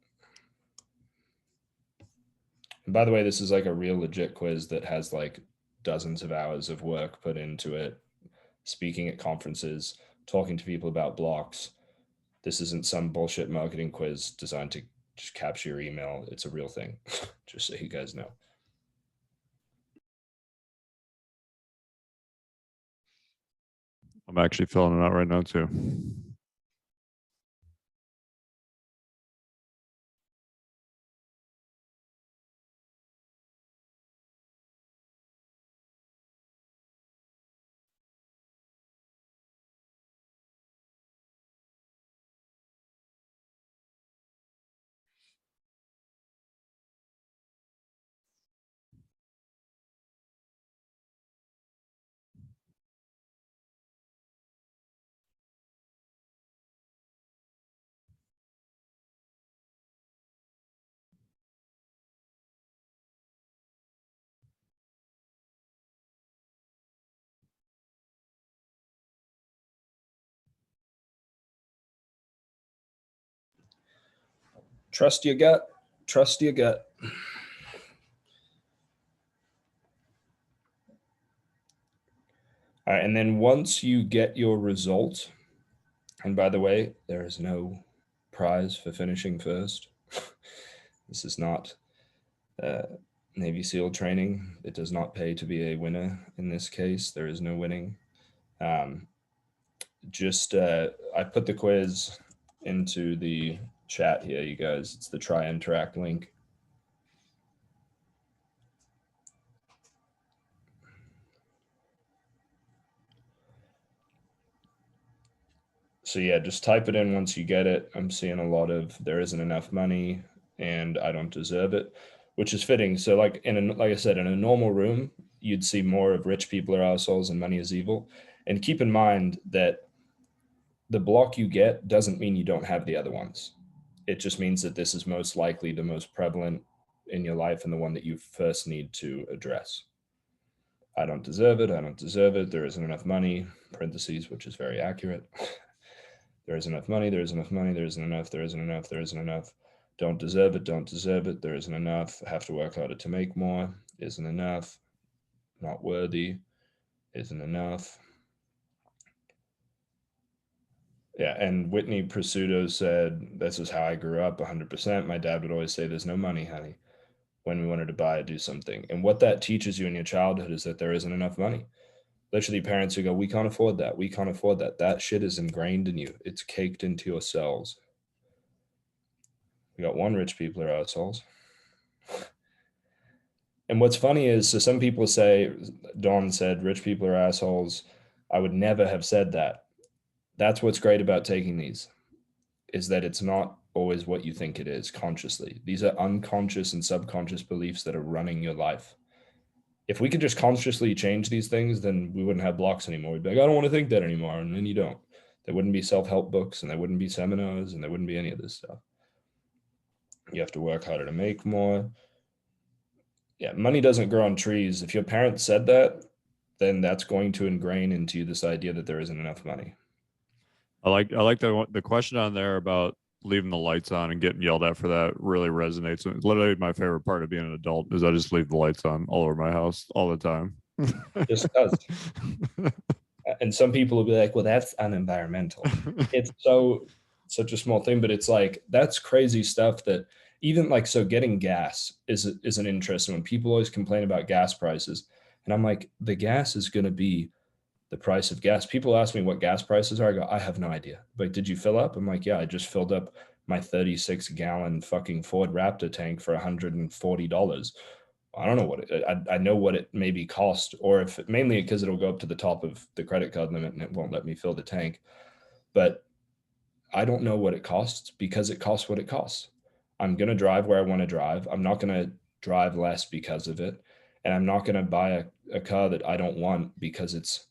And by the way, this is like a real legit quiz that has like dozens of hours of work put into it, speaking at conferences, talking to people about blocks. This isn't some bullshit marketing quiz designed to just capture your email. It's a real thing, just so you guys know. I'm actually filling it out right now too. Trust your gut. Trust your gut. All right, and then once you get your result, and by the way, there is no prize for finishing first. This is not Navy SEAL training. It does not pay to be a winner in this case. There is no winning. I put the quiz into the chat here, you guys. It's the Try Interact link. So yeah, just type it in once you get it. I'm seeing a lot of there isn't enough money and I don't deserve it, which is fitting. So like like I said, in a normal room, you'd see more of rich people are assholes and money is evil. And keep in mind that the block you get doesn't mean you don't have the other ones. It just means that this is most likely the most prevalent in your life and the one that you first need to address. I don't deserve it. I don't deserve it. There isn't enough money, parentheses, which is very accurate. There isn't enough money. There isn't enough money. There isn't enough. There isn't enough. There isn't enough. Don't deserve it. Don't deserve it. There isn't enough. Have to work harder to make more. Isn't enough. Not worthy. Isn't enough. Yeah, and Whitney Pursuto said, "This is how I grew up 100%. My dad would always say, 'There's no money, honey,' when we wanted to buy or do something." And what that teaches you in your childhood is that there isn't enough money. Literally, parents who go, "We can't afford that. We can't afford that." That shit is ingrained in you. It's caked into your cells. We got one rich people are assholes. And what's funny is, so some people say, Dawn said, rich people are assholes. I would never have said that. That's what's great about taking these, is that it's not always what you think it is consciously. These are unconscious and subconscious beliefs that are running your life. If we could just consciously change these things, then we wouldn't have blocks anymore. We'd be like, I don't want to think that anymore. And then you don't. There wouldn't be self-help books and there wouldn't be seminars and there wouldn't be any of this stuff. You have to work harder to make more. Yeah, money doesn't grow on trees. If your parents said that, then that's going to ingrain into you this idea that there isn't enough money. I like the question on there about leaving the lights on and getting yelled at for that really resonates. It's literally my favorite part of being an adult is I just leave the lights on all over my house all the time. Just does. And some people will be like, well, that's unenvironmental. It's such a small thing, but it's like, that's crazy stuff that even like, so getting gas is an interesting one. People always complain about gas prices. And I'm like, the gas is going to be the price of gas. People ask me what gas prices are. I go, I have no idea. Like, did you fill up? I'm like, yeah, I just filled up my 36-gallon fucking Ford Raptor tank for $140. I don't know what I know what it maybe cost, or if mainly because it'll go up to the top of the credit card limit and it won't let me fill the tank. But I don't know what it costs because it costs what it costs. I'm going to drive where I want to drive. I'm not going to drive less because of it. And I'm not going to buy a car that I don't want because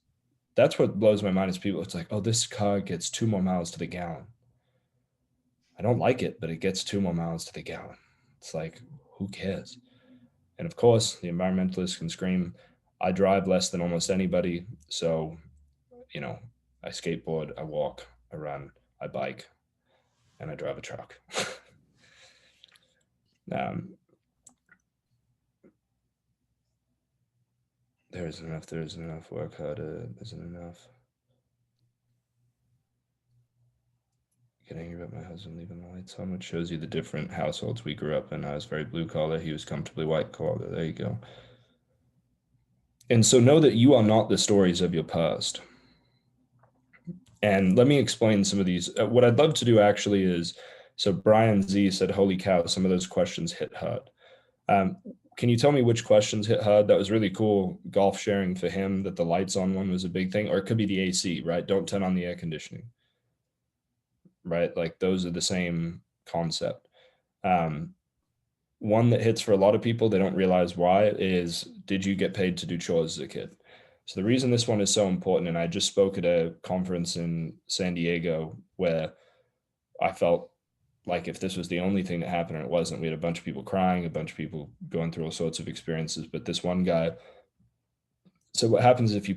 that's what blows my mind is people. It's like, oh, this car gets 2 more miles to the gallon. I don't like it, but it gets 2 more miles to the gallon. It's like, who cares? And of course, the environmentalists can scream, I drive less than almost anybody. So, I skateboard, I walk, I run. I bike, and I drive a truck. There isn't enough, work harder, isn't enough. Get angry about my husband leaving the lights on, which shows you the different households we grew up in. I was very blue collar. He was comfortably white collar. There you go. And so know that you are not the stories of your past. And let me explain some of these. What I'd love to do actually is, so Brian Z said, holy cow, some of those questions hit hard. Can you tell me which questions hit hard? That was really cool. Golf sharing for him, that the lights on one was a big thing, or it could be the AC, right? Don't turn on the air conditioning. Right? Like those are the same concept. One that hits for a lot of people, they don't realize why, is did you get paid to do chores as a kid? So the reason this one is so important, and I just spoke at a conference in San Diego where I felt like if this was the only thing that happened, and it wasn't, we had a bunch of people crying, a bunch of people going through all sorts of experiences, but this one guy. So what happens if you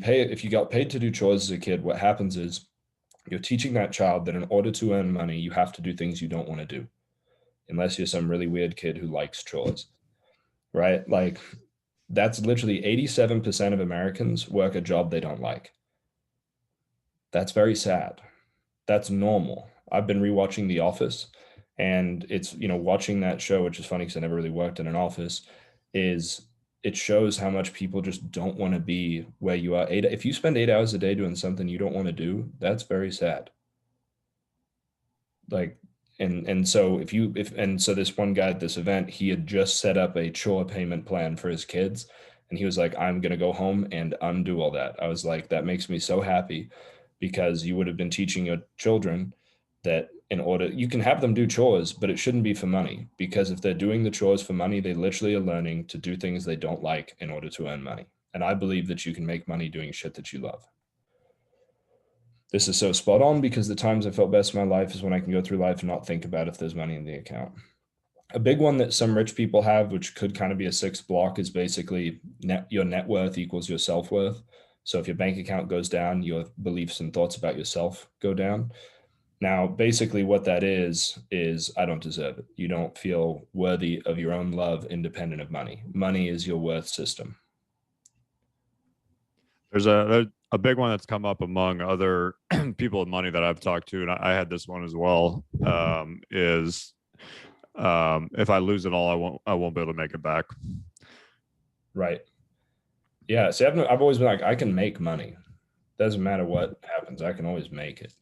got paid to do chores as a kid, what happens is you're teaching that child that in order to earn money, you have to do things you don't want to do, unless you're some really weird kid who likes chores, right? Like that's literally 87% of Americans work a job they don't like. That's very sad. That's normal. I've been rewatching The Office, and it's, watching that show, which is funny because I never really worked in an office, is it shows how much people just don't want to be where you are. If you spend 8 hours a day doing something you don't want to do, that's very sad. Like, and so so this one guy at this event, he had just set up a chore payment plan for his kids, and he was like, I'm gonna go home and undo all that. I was like, that makes me so happy, because you would have been teaching your children that in order, you can have them do chores, but it shouldn't be for money, because if they're doing the chores for money, they literally are learning to do things they don't like in order to earn money. And I believe that you can make money doing shit that you love. This is so spot on, because the times I felt best in my life is when I can go through life and not think about if there's money in the account. A big one that some rich people have, which could kind of be a sixth block, is basically your net worth equals your self-worth. So if your bank account goes down, your beliefs and thoughts about yourself go down. Now, basically what that is I don't deserve it. You don't feel worthy of your own love independent of money. Money is your worth system. There's a big one that's come up among other people with money that I've talked to, and I had this one as well. Is if I lose it all, I won't be able to make it back. Right. Yeah. See, I've always been like, I can make money. Doesn't matter what happens, I can always make it.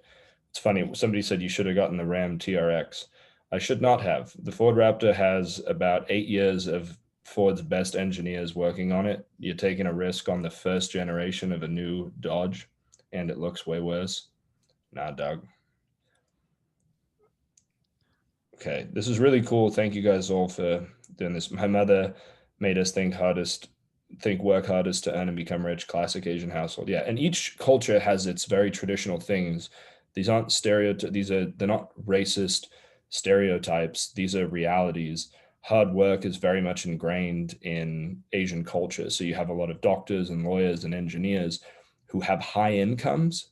It's funny. Somebody said you should have gotten the Ram TRX. I should not have. The Ford Raptor has about 8 years of Ford's best engineers working on it. You're taking a risk on the first generation of a new Dodge, and it looks way worse. Nah, Doug. Okay, this is really cool. Thank you guys all for doing this. My mother made us work hardest to earn and become rich. Classic Asian household. Yeah, and each culture has its very traditional things. These aren't they're not racist stereotypes. These are realities. Hard work is very much ingrained in Asian culture. So you have a lot of doctors and lawyers and engineers who have high incomes,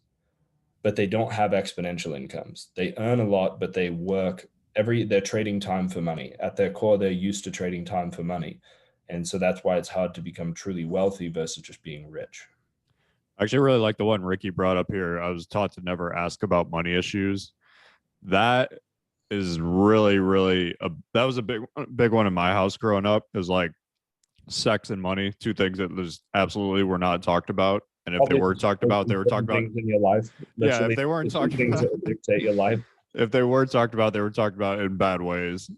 but they don't have exponential incomes. They earn a lot, but they work they're trading time for money. At their core, they're used to trading time for money. And so that's why it's hard to become truly wealthy versus just being rich. I actually really like the one Ricky brought up here. I was taught to never ask about money issues. That is really, really that was a big one in my house growing up. Is like sex and money, two things that just absolutely were not talked about. And if they were talked about, they were talked about things in your life. Yeah, if they weren't talking things about that dictate your life. If they were talked about, they were talked about in bad ways.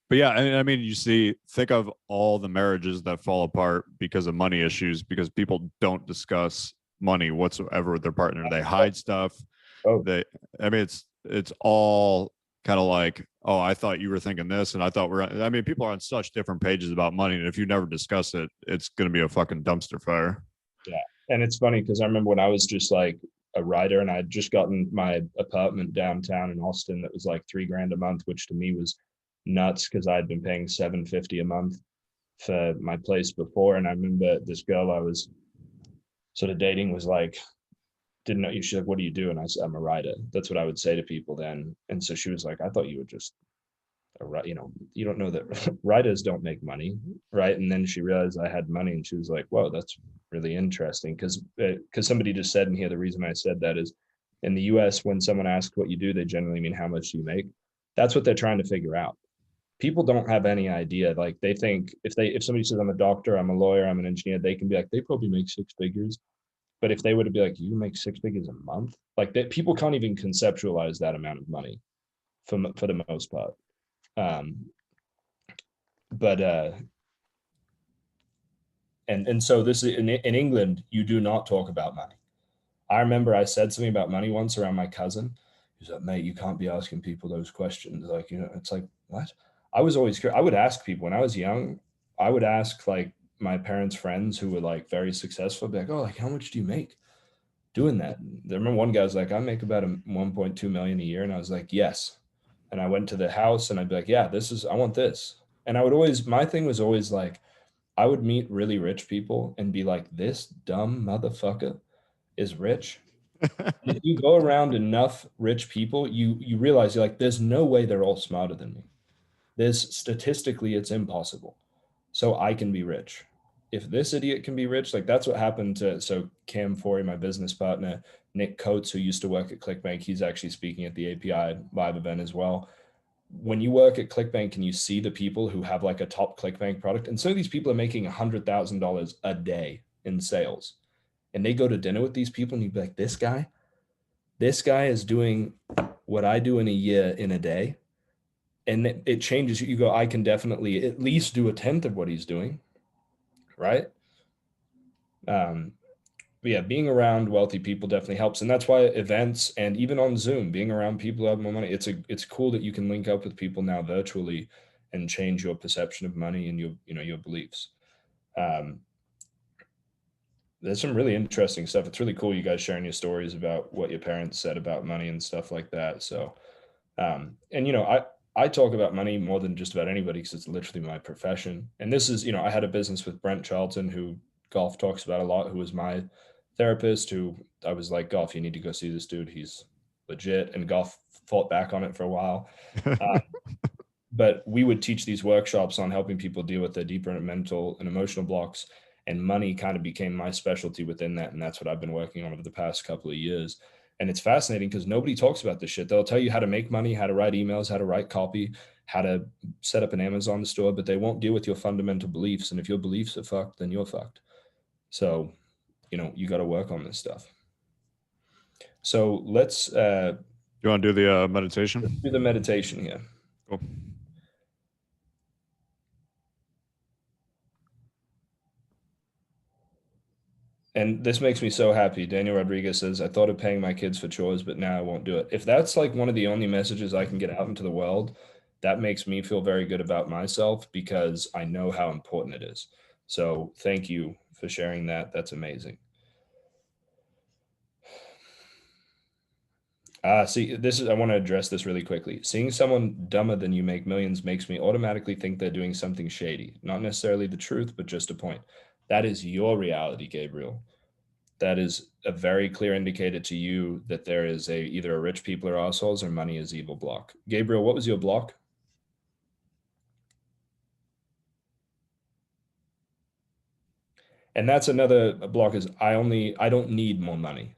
But yeah, I mean, think of all the marriages that fall apart because of money issues, because people don't discuss money whatsoever with their partner. They hide stuff. It's all kind of like, oh, I thought you were thinking this, and I thought people are on such different pages about money, and if you never discuss it, it's going to be a fucking dumpster fire. Yeah, and it's funny because I remember when I was just like a writer, and I'd just gotten my apartment downtown in Austin that was like $3,000 a month, which to me was nuts because I'd been paying $750 a month for my place before. And I remember this girl I was sort of dating was like didn't know you. She's like, what do you do? And I said, I'm a writer. That's what I would say to people then. And so she was like, I thought you were just you don't know that writers don't make money, right? And then she realized I had money, and she was like, whoa, that's really interesting. Because somebody just said in here, the reason I said that is in the US, when someone asks what you do, they generally mean how much do you make. That's what they're trying to figure out. People don't have any idea. Like they think if somebody says I'm a doctor, I'm a lawyer, I'm an engineer, they can be like, they probably make six figures. But if they were to be like, you make six figures a month, like that, people can't even conceptualize that amount of money for the most part. Um, but and so this is in England, you do not talk about money. I remember I said something about money once around my cousin. He's like, mate, you can't be asking people those questions. Like, it's like, what? I was always, I would ask people when I was young, I would ask like my parents' friends who were like very successful, be like, oh, like, how much do you make doing that? I remember one guy was like, I make about 1.2 million a year. And I was like, yes. And I went to the house and I'd be like, yeah, I want this. And I would always, my thing was always like, I would meet really rich people and be like, this dumb motherfucker is rich. And if you go around enough rich people, you realize you're like, there's no way they're all smarter than me. There's statistically, it's impossible. So I can be rich. If this idiot can be rich, like that's what happened to Cam Forey, my business partner, Nick Coates, who used to work at ClickBank, he's actually speaking at the API live event as well. When you work at ClickBank and you see the people who have like a top ClickBank product, and some of these people are making $100,000 a day in sales, and they go to dinner with these people, and you'd be like, this guy is doing what I do in a year in a day. And it changes. You go, I can definitely at least do a tenth of what he's doing. Right. But yeah, being around wealthy people definitely helps. And that's why events and even on Zoom, being around people who have more money, it's cool that you can link up with people now virtually and change your perception of money and your beliefs. There's some really interesting stuff. It's really cool you guys sharing your stories about what your parents said about money and stuff like that. So and I talk about money more than just about anybody because it's literally my profession. And this is, I had a business with Brent Charlton, who Golf talks about a lot, who was my therapist, who I was like, Golf, you need to go see this dude. He's legit. And Golf fought back on it for a while. But we would teach these workshops on helping people deal with their deeper mental and emotional blocks. And money kind of became my specialty within that. And that's what I've been working on over the past couple of years. And it's fascinating because nobody talks about this shit. They'll tell you how to make money, how to write emails, how to write copy, how to set up an Amazon store, but they won't deal with your fundamental beliefs. And if your beliefs are fucked, then you're fucked. So, you got to work on this stuff. So let's you want to do the meditation? Let's do the meditation here. Cool. And this makes me so happy. Daniel Rodriguez says, I thought of paying my kids for chores, but now I won't do it. If that's like one of the only messages I can get out into the world, that makes me feel very good about myself because I know how important it is. So thank you for sharing that. That's amazing. I want to address this really quickly. Seeing someone dumber than you make millions makes me automatically think they're doing something shady. Not necessarily the truth, but just a point. That is your reality, Gabriel. That is a very clear indicator to you that there is either a rich people are assholes or money is evil block. Gabriel, what was your block? And that's another block is I don't need more money.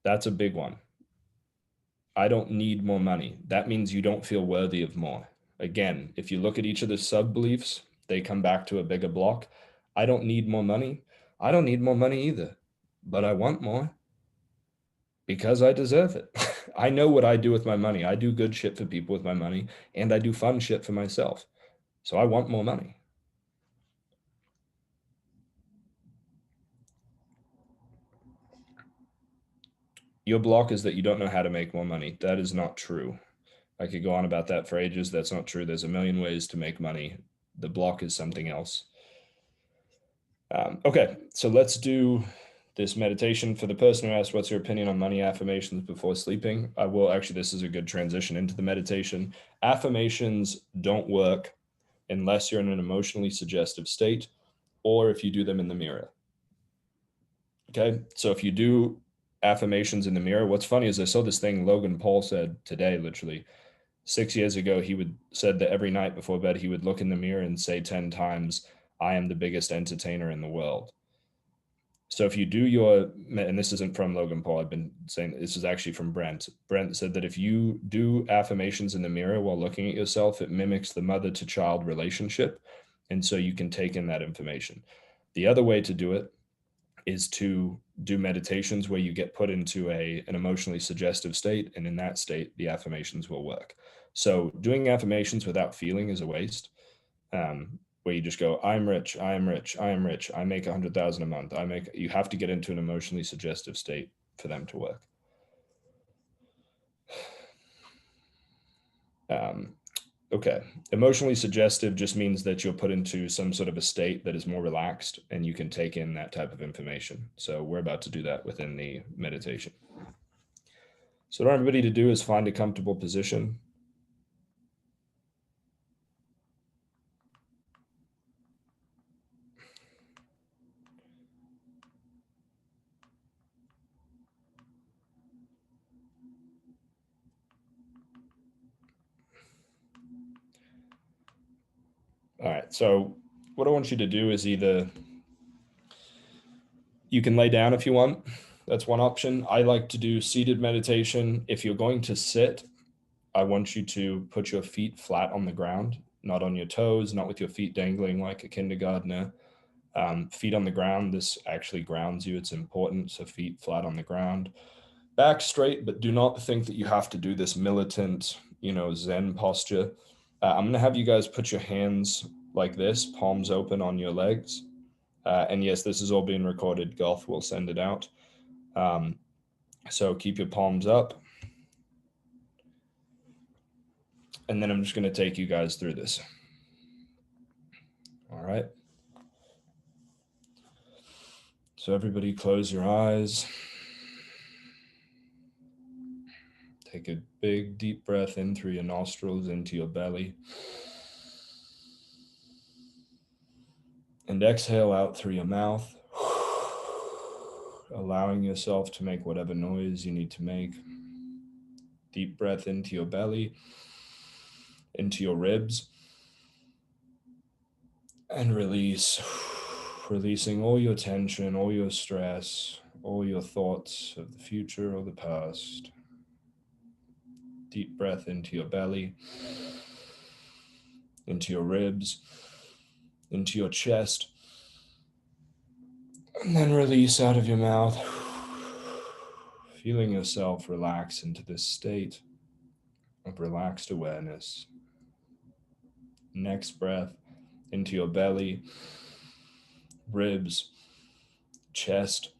That's a big one. I don't need more money. That means you don't feel worthy of more. Again, if you look at each of the sub beliefs, they come back to a bigger block. I don't need more money. I don't need more money either, but I want more because I deserve it. I know what I do with my money. I do good shit for people with my money, and I do fun shit for myself. So I want more money. Your block is that you don't know how to make more money. That is not true. I could go on about that for ages. That's not true. There's a million ways to make money. The block is something else. Okay, so let's do this meditation. For the person who asked, what's your opinion on money affirmations before sleeping? This is a good transition into the meditation. Affirmations don't work unless you're in an emotionally suggestive state or if you do them in the mirror. Okay, so if you do affirmations in the mirror. What's funny is I saw this thing Logan Paul said today, literally 6 years ago, said that every night before bed, he would look in the mirror and say 10 times, I am the biggest entertainer in the world. So if you do and this isn't from Logan Paul, I've been saying this is actually from Brent. Brent said that if you do affirmations in the mirror while looking at yourself, it mimics the mother to child relationship. And so you can take in that information. The other way to do it is to do meditations where you get put into an emotionally suggestive state. And in that state, the affirmations will work. So doing affirmations without feeling is a waste. Where you just go, I'm rich, I am rich, I am rich, I make 100,000 a month. You have to get into an emotionally suggestive state for them to work. Okay. Emotionally suggestive just means that you're put into some sort of a state that is more relaxed and you can take in that type of information. So we're about to do that within the meditation. So what I want everybody to do is find a comfortable position. All right. So what I want you to do is either you can lay down if you want. That's one option. I like to do seated meditation. If you're going to sit, I want you to put your feet flat on the ground, not on your toes, not with your feet dangling like a kindergartner. Feet on the ground. This actually grounds you. It's important. So feet flat on the ground, back straight, but do not think that you have to do this militant, Zen posture. I'm going to have you guys put your hands like this, palms open on your legs. And yes, this is all being recorded. Goff will send it out. So keep your palms up. And then I'm just going to take you guys through this. All right. So everybody close your eyes. Take a big, deep breath in through your nostrils into your belly. And exhale out through your mouth, allowing yourself to make whatever noise you need to make. Deep breath into your belly, into your ribs, and release. Releasing all your tension, all your stress, all your thoughts of the future or the past. Deep breath into your belly, into your ribs, into your chest, and then release out of your mouth, feeling yourself relax into this state of relaxed awareness. Next breath into your belly, ribs, chest,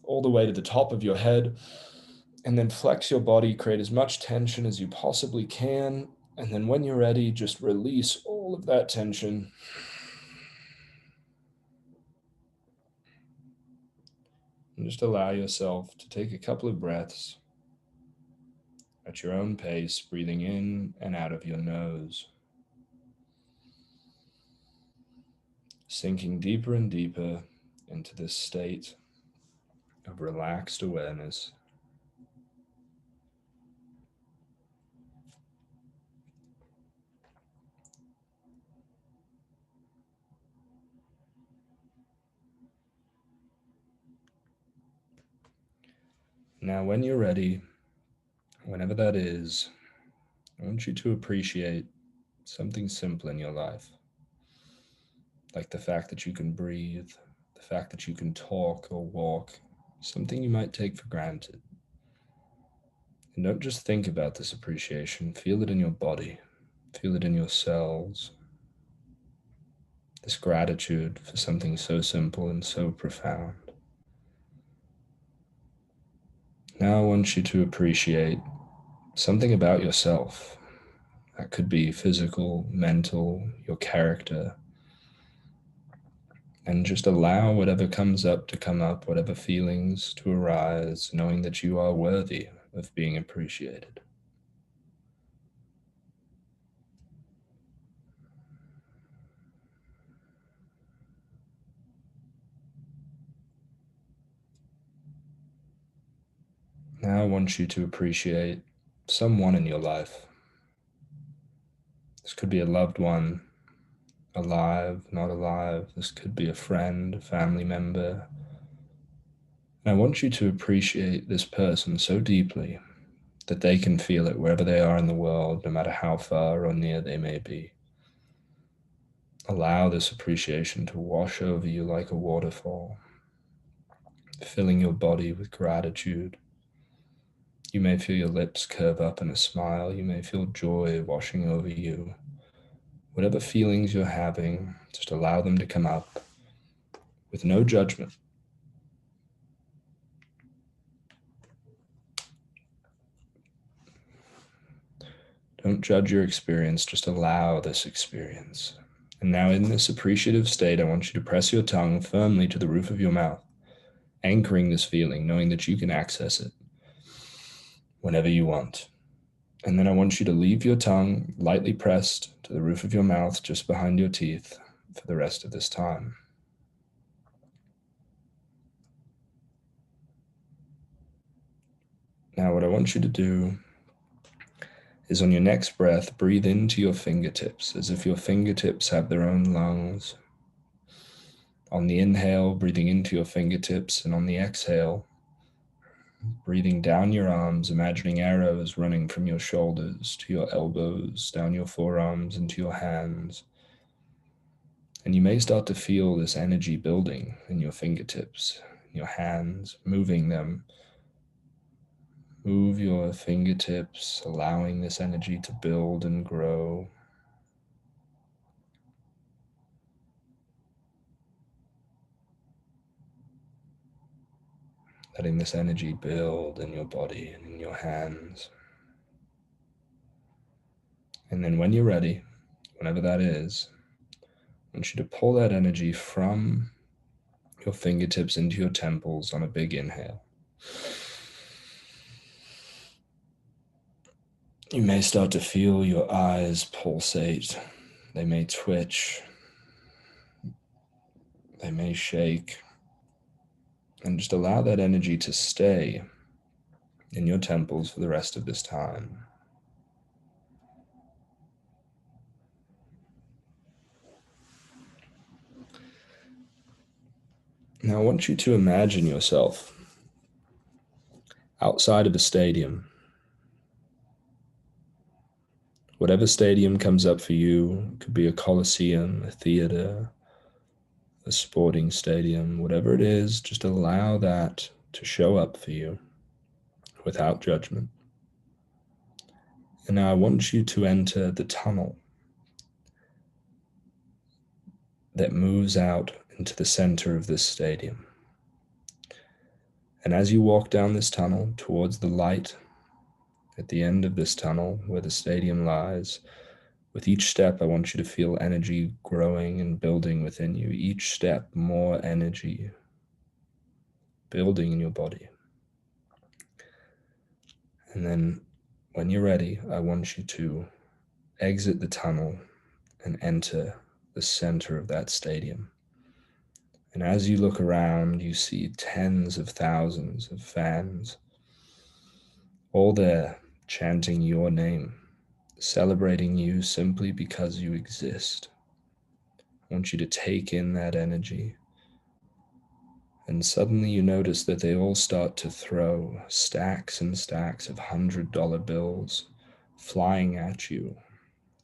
all the way to the top of your head, and then flex your body, create as much tension as you possibly can, and then when you're ready, just release all of that tension. And just allow yourself to take a couple of breaths at your own pace, breathing in and out of your nose. Sinking deeper and deeper into this state of relaxed awareness. Now, when you're ready, whenever that is, I want you to appreciate something simple in your life, like the fact that you can breathe, the fact that you can talk or walk, something you might take for granted. And don't just think about this appreciation, feel it in your body, feel it in your cells. This gratitude for something so simple and so profound. Now I want you to appreciate something about yourself. That could be physical, mental, your character. And just allow whatever comes up to come up, whatever feelings to arise, knowing that you are worthy of being appreciated. now I want you to appreciate someone in your life. This could be a loved one, alive, not alive. This could be a friend, a family member. And I want you to appreciate this person so deeply that they can feel it wherever they are in the world, no matter how far or near they may be. Allow this appreciation to wash over you like a waterfall, filling your body with gratitude. You may feel your lips curve up in a smile. You may feel joy washing over you. Whatever feelings you're having, just allow them to come up with no judgment. Don't judge your experience, just allow this experience. And now in this appreciative state, I want you to press your tongue firmly to the roof of your mouth, anchoring this feeling, knowing that you can access it whenever you want. And then I want you to leave your tongue lightly pressed to the roof of your mouth, just behind your teeth, for the rest of this time. Now, what I want you to do is on your next breath, breathe into your fingertips as if your fingertips have their own lungs. On the inhale, breathing into your fingertips, and on the exhale, breathing down your arms, imagining arrows running from your shoulders to your elbows, down your forearms into your hands. And you may start to feel this energy building in your fingertips, in your hands, moving them. Move your fingertips, allowing this energy to build and grow. Letting this energy build in your body and in your hands. And then when you're ready, whenever that is, I want you to pull that energy from your fingertips into your temples on a big inhale. You may start to feel your eyes pulsate. They may twitch. They may shake. And just allow that energy to stay in your temples for the rest of this time. Now I want you to imagine yourself outside of a stadium. Whatever stadium comes up for you, it could be a coliseum, a theater, a sporting stadium, whatever it is, just allow that to show up for you without judgment. And now I want you to enter the tunnel that moves out into the center of this stadium. And as you walk down this tunnel towards the light at the end of this tunnel where the stadium lies, with each step, I want you to feel energy growing and building within you. Each step, more energy building in your body. And then when you're ready, I want you to exit the tunnel and enter the center of that stadium. And as you look around, you see tens of thousands of fans, all there chanting your name, celebrating you simply because you exist. I want you to take in that energy. And suddenly you notice that they all start to throw stacks and stacks of $100 bills flying at you.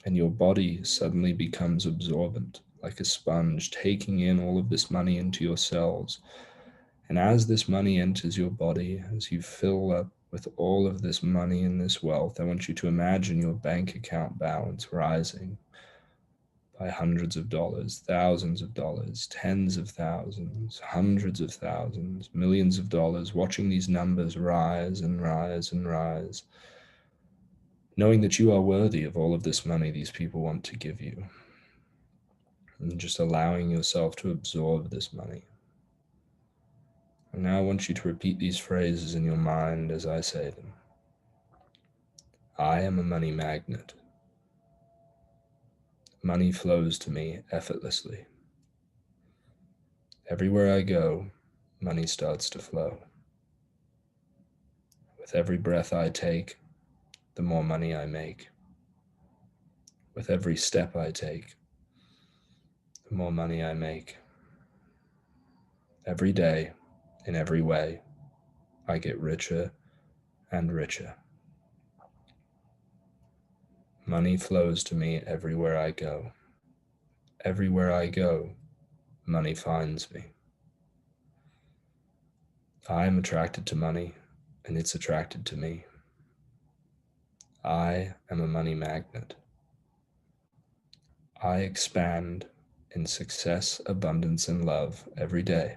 And your body suddenly becomes absorbent, like a sponge, taking in all of this money into your cells. And as this money enters your body, as you fill up with all of this money and this wealth, I want you to imagine your bank account balance rising by hundreds of dollars, thousands of dollars, tens of thousands, hundreds of thousands, millions of dollars, watching these numbers rise and rise and rise, knowing that you are worthy of all of this money these people want to give you, and just allowing yourself to absorb this money. And now I want you to repeat these phrases in your mind as I say them. I am a money magnet. Money flows to me effortlessly. Everywhere I go, money starts to flow. With every breath I take, the more money I make. With every step I take, the more money I make. Every day, in every way, I get richer and richer. Money flows to me everywhere I go. Everywhere I go, money finds me. I am attracted to money, and it's attracted to me. I am a money magnet. I expand in success, abundance, and love every day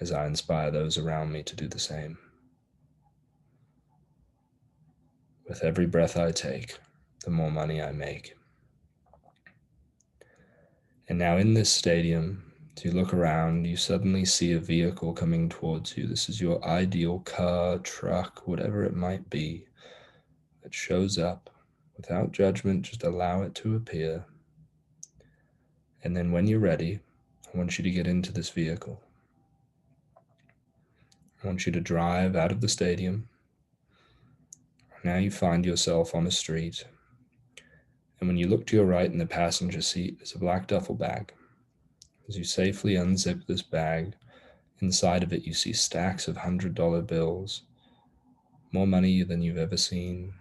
as I inspire those around me to do the same. With every breath I take, the more money I make. And now in this stadium, as you look around, you suddenly see a vehicle coming towards you. This is your ideal car, truck, whatever it might be. It shows up without judgment, just allow it to appear. And then when you're ready, I want you to get into this vehicle. I want you to drive out of the stadium. Now you find yourself on a street. And when you look to your right in the passenger seat, there's a black duffel bag. As you safely unzip this bag, inside of it you see stacks of $100 bills, more money than you've ever seen.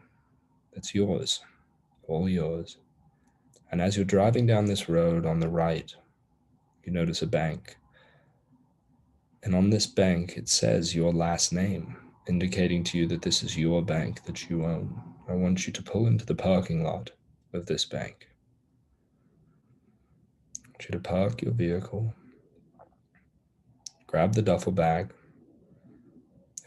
That's yours, all yours. And as you're driving down this road on the right, you notice a bank. And on this bank, it says your last name, indicating to you that this is your bank that you own. I want you to pull into the parking lot of this bank. I want you to park your vehicle, grab the duffel bag,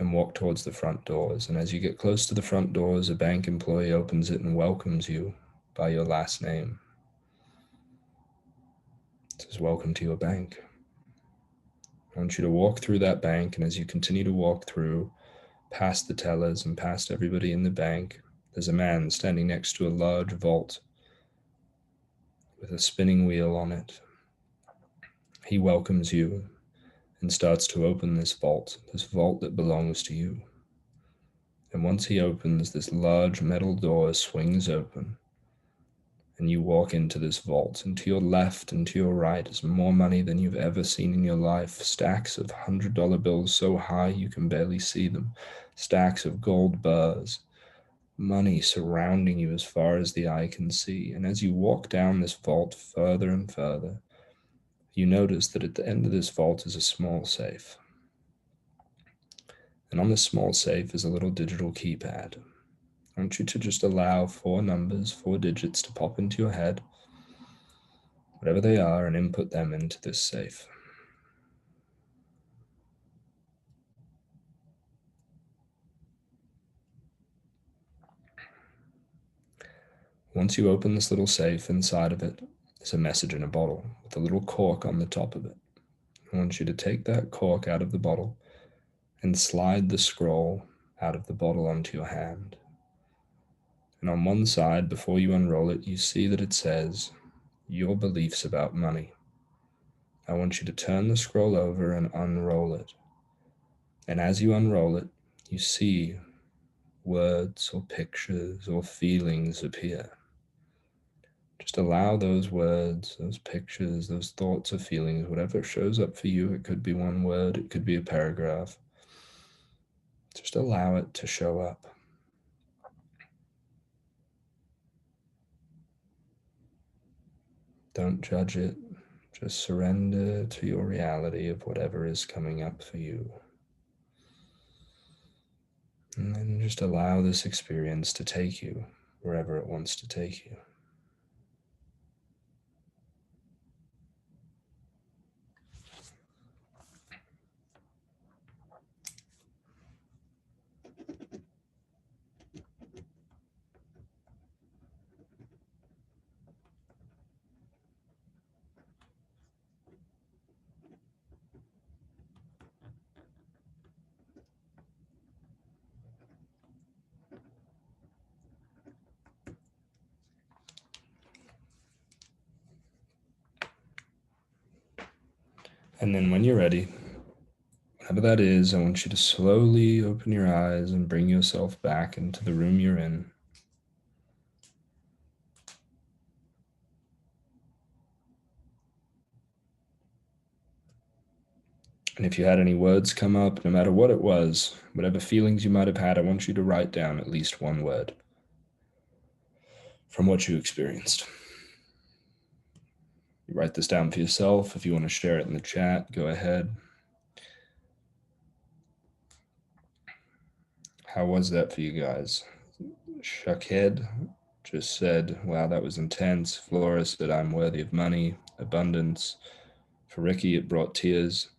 and walk towards the front doors. And as you get close to the front doors, a bank employee opens it and welcomes you by your last name. It says, "Welcome to your bank." I want you to walk through that bank, and as you continue to walk through, past the tellers and past everybody in the bank, there's a man standing next to a large vault with a spinning wheel on it. He welcomes you and starts to open this vault that belongs to you. And once he opens, this large metal door swings open, and you walk into this vault, and to your left and to your right is more money than you've ever seen in your life. Stacks of $100 bills so high you can barely see them. Stacks of gold bars. Money surrounding you as far as the eye can see. And as you walk down this vault further and further, you notice that at the end of this vault is a small safe. And on this small safe is a little digital keypad. I want you to just allow 4 numbers, 4 digits to pop into your head, whatever they are, and input them into this safe. Once you open this little safe, inside of it is a message in a bottle with a little cork on the top of it. I want you to take that cork out of the bottle and slide the scroll out of the bottle onto your hand. And on one side, before you unroll it, you see that it says, "Your beliefs about money." I want you to turn the scroll over and unroll it. And as you unroll it, you see words or pictures or feelings appear. Just allow those words, those pictures, those thoughts or feelings, whatever shows up for you. It could be one word, it could be a paragraph. Just allow it to show up. Don't judge it. Just surrender to your reality of whatever is coming up for you. And then just allow this experience to take you wherever it wants to take you. And then when you're ready, Whatever that is, I want you to slowly open your eyes and bring yourself back into the room you're in. And if you had any words come up, no matter what it was, whatever feelings you might have had, I want you to write down at least one word from what you experienced. You write this down for yourself. If you want to share it in the chat, go ahead. How was that for you guys? Shuckhead just said, wow, that was intense. Flora said, I'm worthy of money. Abundance. For Ricky, it brought tears.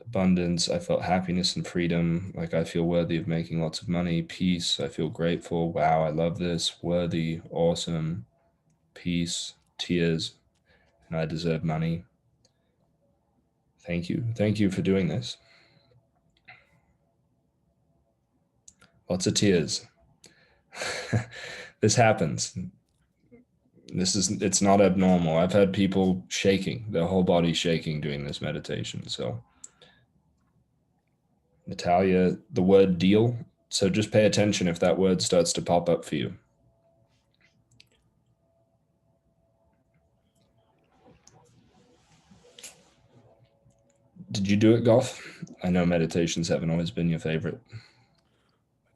Abundance, I felt happiness and freedom. Like I feel worthy of making lots of money. Peace, I feel grateful. Wow, I love this. Worthy, awesome. Peace, tears, and I deserve money. Thank you. Thank you for doing this. Lots of tears. This happens. It's not abnormal. I've had people shaking, their whole body shaking doing this meditation. So Natalia, the word deal. So just pay attention if that word starts to pop up for you. Did you do it, Goff? I know meditations haven't always been your favorite.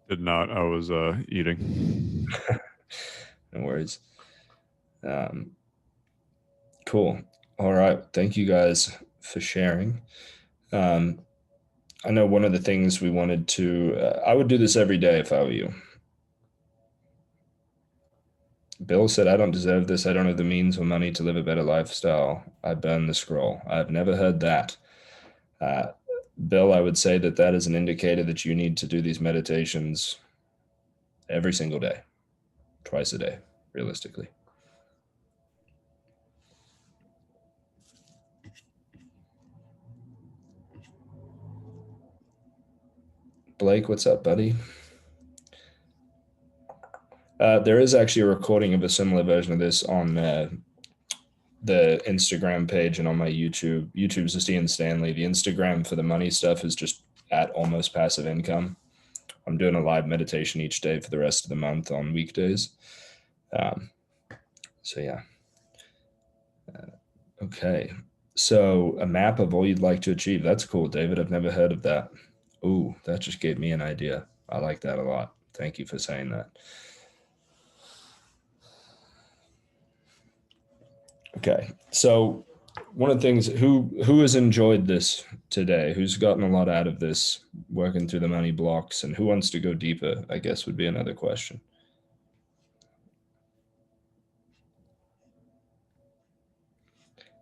Did not. I was eating. No worries. Cool. All right. Thank you guys for sharing. I know one of the things we wanted to, I would do this every day if I were you. Bill said, I don't deserve this. I don't have the means or money to live a better lifestyle. I burn the scroll. I've never heard that. Bill, I would say that that is an indicator that you need to do these meditations every single day, twice a day, realistically. Blake, what's up, buddy? There is actually a recording of a similar version of this on the Instagram page and on my YouTube. YouTube's just Ian Stanley. The Instagram for the money stuff is just at Almost Passive Income. I'm doing a live meditation each day for the rest of the month on weekdays. So yeah. Okay. So a map of all you'd like to achieve. That's cool, David. I've never heard of that. Ooh, that just gave me an idea. I like that a lot. Thank you for saying that. Okay. So one of the things, who has enjoyed this today? Who's gotten a lot out of this, working through the money blocks, and who wants to go deeper, I guess would be another question.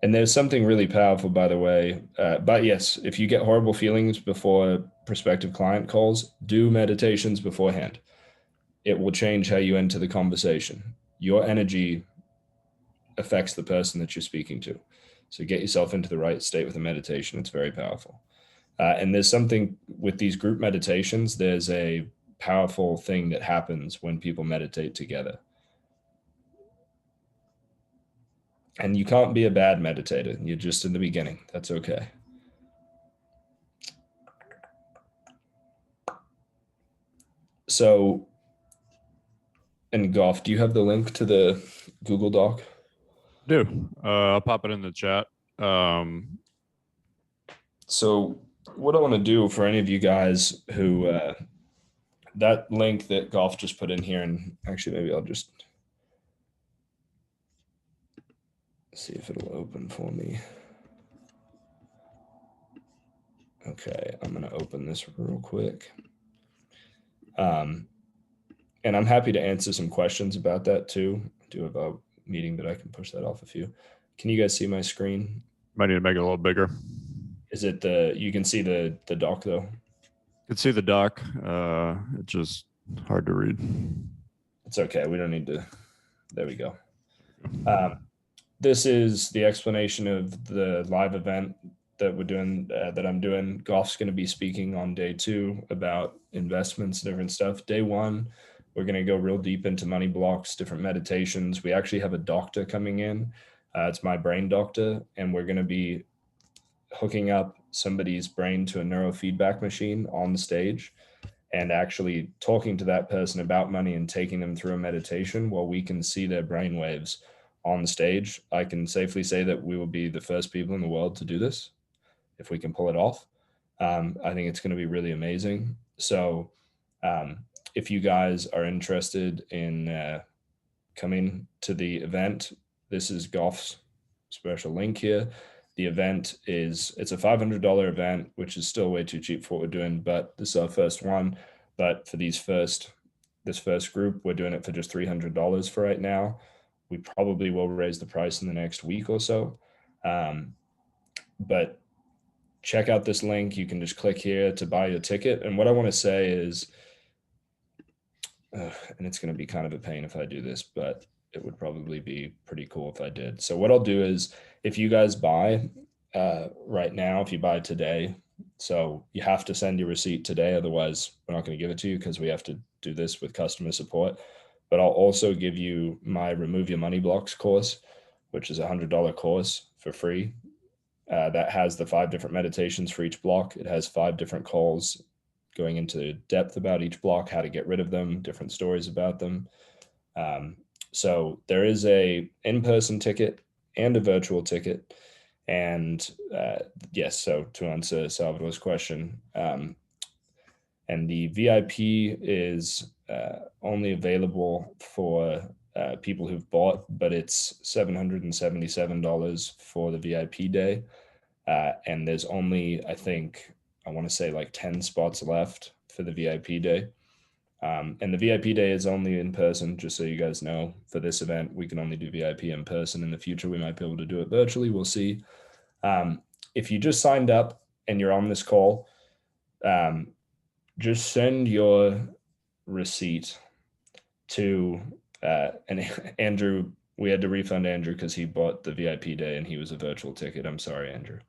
And there's something really powerful, by the way. But yes, if you get horrible feelings before a prospective client calls, do meditations beforehand. It will change how you enter the conversation. Your energy affects the person that you're speaking to. So get yourself into the right state with a meditation. It's very powerful. And there's something with these group meditations, there's a powerful thing that happens when people meditate together. And you can't be a bad meditator. You're just in the beginning. That's okay. So, and Goff, do you have the link to the Google Doc? Do. I'll pop it in the chat. So what I want to do for any of you guys who, that link that Goff just put in here, and actually maybe I'll just see if it'll open for me. Okay, I'm going to open this real quick. And I'm happy to answer some questions about that too. I do have a meeting, but I can push that off a few. Can you guys see my screen? Might need to make it a little bigger. Is it you can see the doc though? You can see the doc. It's just hard to read. It's okay. We don't need to. There we go. This is the explanation of the live event that we're doing, that I'm doing. Goff's going to be speaking on day 2 about investments, different stuff. Day 1, we're going to go real deep into money blocks, different meditations. We actually have a doctor coming in. It's my brain doctor, and we're going to be hooking up somebody's brain to a neurofeedback machine on the stage and actually talking to that person about money and taking them through a meditation while we can see their brain waves on the stage. I can safely say that we will be the first people in the world to do this if we can pull it off. I think it's going to be really amazing. So if you guys are interested in coming to the event, this is Goff's special link here. The event it's a $500 event, which is still way too cheap for what we're doing, but this is our first one. But for this first group, we're doing it for just $300 for right now. We probably will raise the price in the next week or so. But check out this link. You can just click here to buy your ticket. And what I want to say is, and it's going to be kind of a pain if I do this, but it would probably be pretty cool if I did. So what I'll do is, if you guys buy right now, if you buy today, so you have to send your receipt today, otherwise we're not going to give it to you because we have to do this with customer support. But I'll also give you my Remove Your Money Blocks course, which is a $100 course for free. That has the 5 different meditations for each block. It has 5 different calls going into depth about each block, how to get rid of them, different stories about them. So there is a in-person ticket and a virtual ticket. And yes, so to answer Salvador's question, and the VIP is only available for people who've bought, but it's $777 for the VIP day. And there's only, I want to say like 10 spots left for the VIP day. And the VIP day is only in person, just so you guys know. For this event, we can only do VIP in person. In the future, we might be able to do it virtually. We'll see. If you just signed up and you're on this call, just send your receipt to and Andrew. We had to refund Andrew because he bought the VIP day and he was a virtual ticket. I'm sorry, Andrew.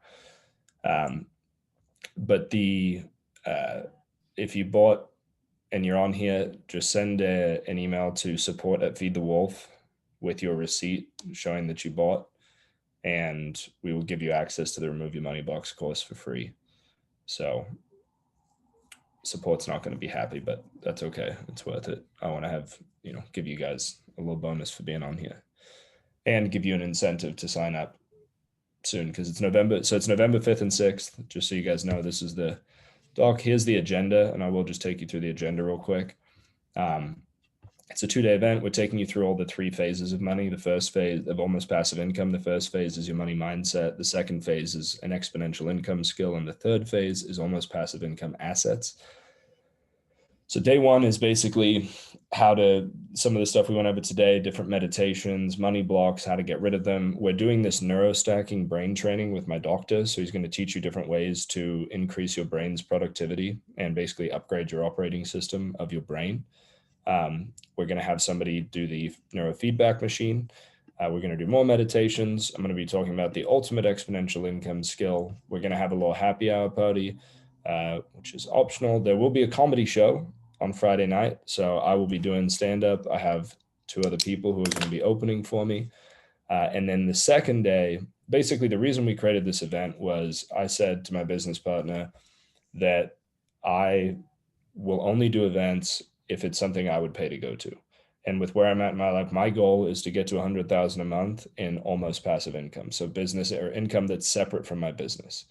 But if you bought and you're on here, just send an email to support@feedthewolf with your receipt showing that you bought, and we will give you access to the Remove Your Money Box course for free. So support's not going to be happy, but that's okay. It's worth it. I want to give you guys a little bonus for being on here and give you an incentive to sign up soon because it's November. So it's November 5th and 6th, just so you guys know. This is the doc. Here's the agenda, and I will just take you through the agenda real quick. It's a 2-day event. We're taking you through all the 3 phases of money. The first phase of almost passive income. The first phase is your money mindset. The second phase is an exponential income skill. And the third phase is almost passive income assets. So day 1 is basically some of the stuff we went over today, different meditations, money blocks, how to get rid of them. We're doing this neurostacking brain training with my doctor. So he's going to teach you different ways to increase your brain's productivity and basically upgrade your operating system of your brain. We're going to have somebody do the neurofeedback machine. We're going to do more meditations. I'm going to be talking about the ultimate exponential income skill. We're going to have a little happy hour party, which is optional. There will be a comedy show on Friday night. So I will be doing stand-up. I have 2 other people who are going to be opening for me. And then the second day, basically the reason we created this event was I said to my business partner that I will only do events if it's something I would pay to go to. And with where I'm at in my life, my goal is to get to 100,000 a month in almost passive income. So business or income that's separate from my business.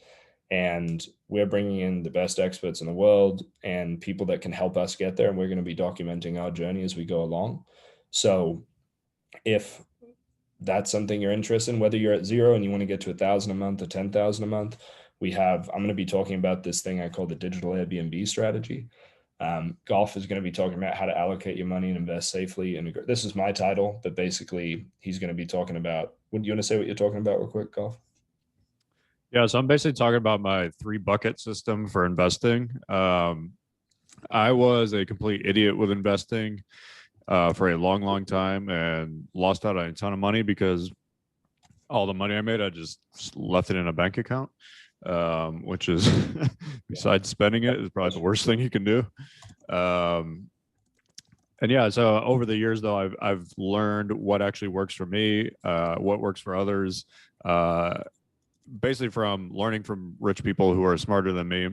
And we're bringing in the best experts in the world and people that can help us get there. And we're going to be documenting our journey as we go along. So if that's something you're interested in, whether you're at 0 and you want to get to 1,000 a month or 10,000 a month, I'm going to be talking about this thing I call the digital Airbnb strategy. Goff is going to be talking about how to allocate your money and invest safely. And this is my title, but basically he's going to be talking about, would you want to say what you're talking about real quick, Goff? Yeah, so I'm basically talking about my 3 bucket system for investing. I was a complete idiot with investing for a long, long time and lost out on a ton of money because all the money I made, I just left it in a bank account, which is, besides spending it, is probably the worst thing you can do. And yeah, so over the years, though, I've learned what actually works for me, what works for others. basically from learning from rich people who are smarter than me.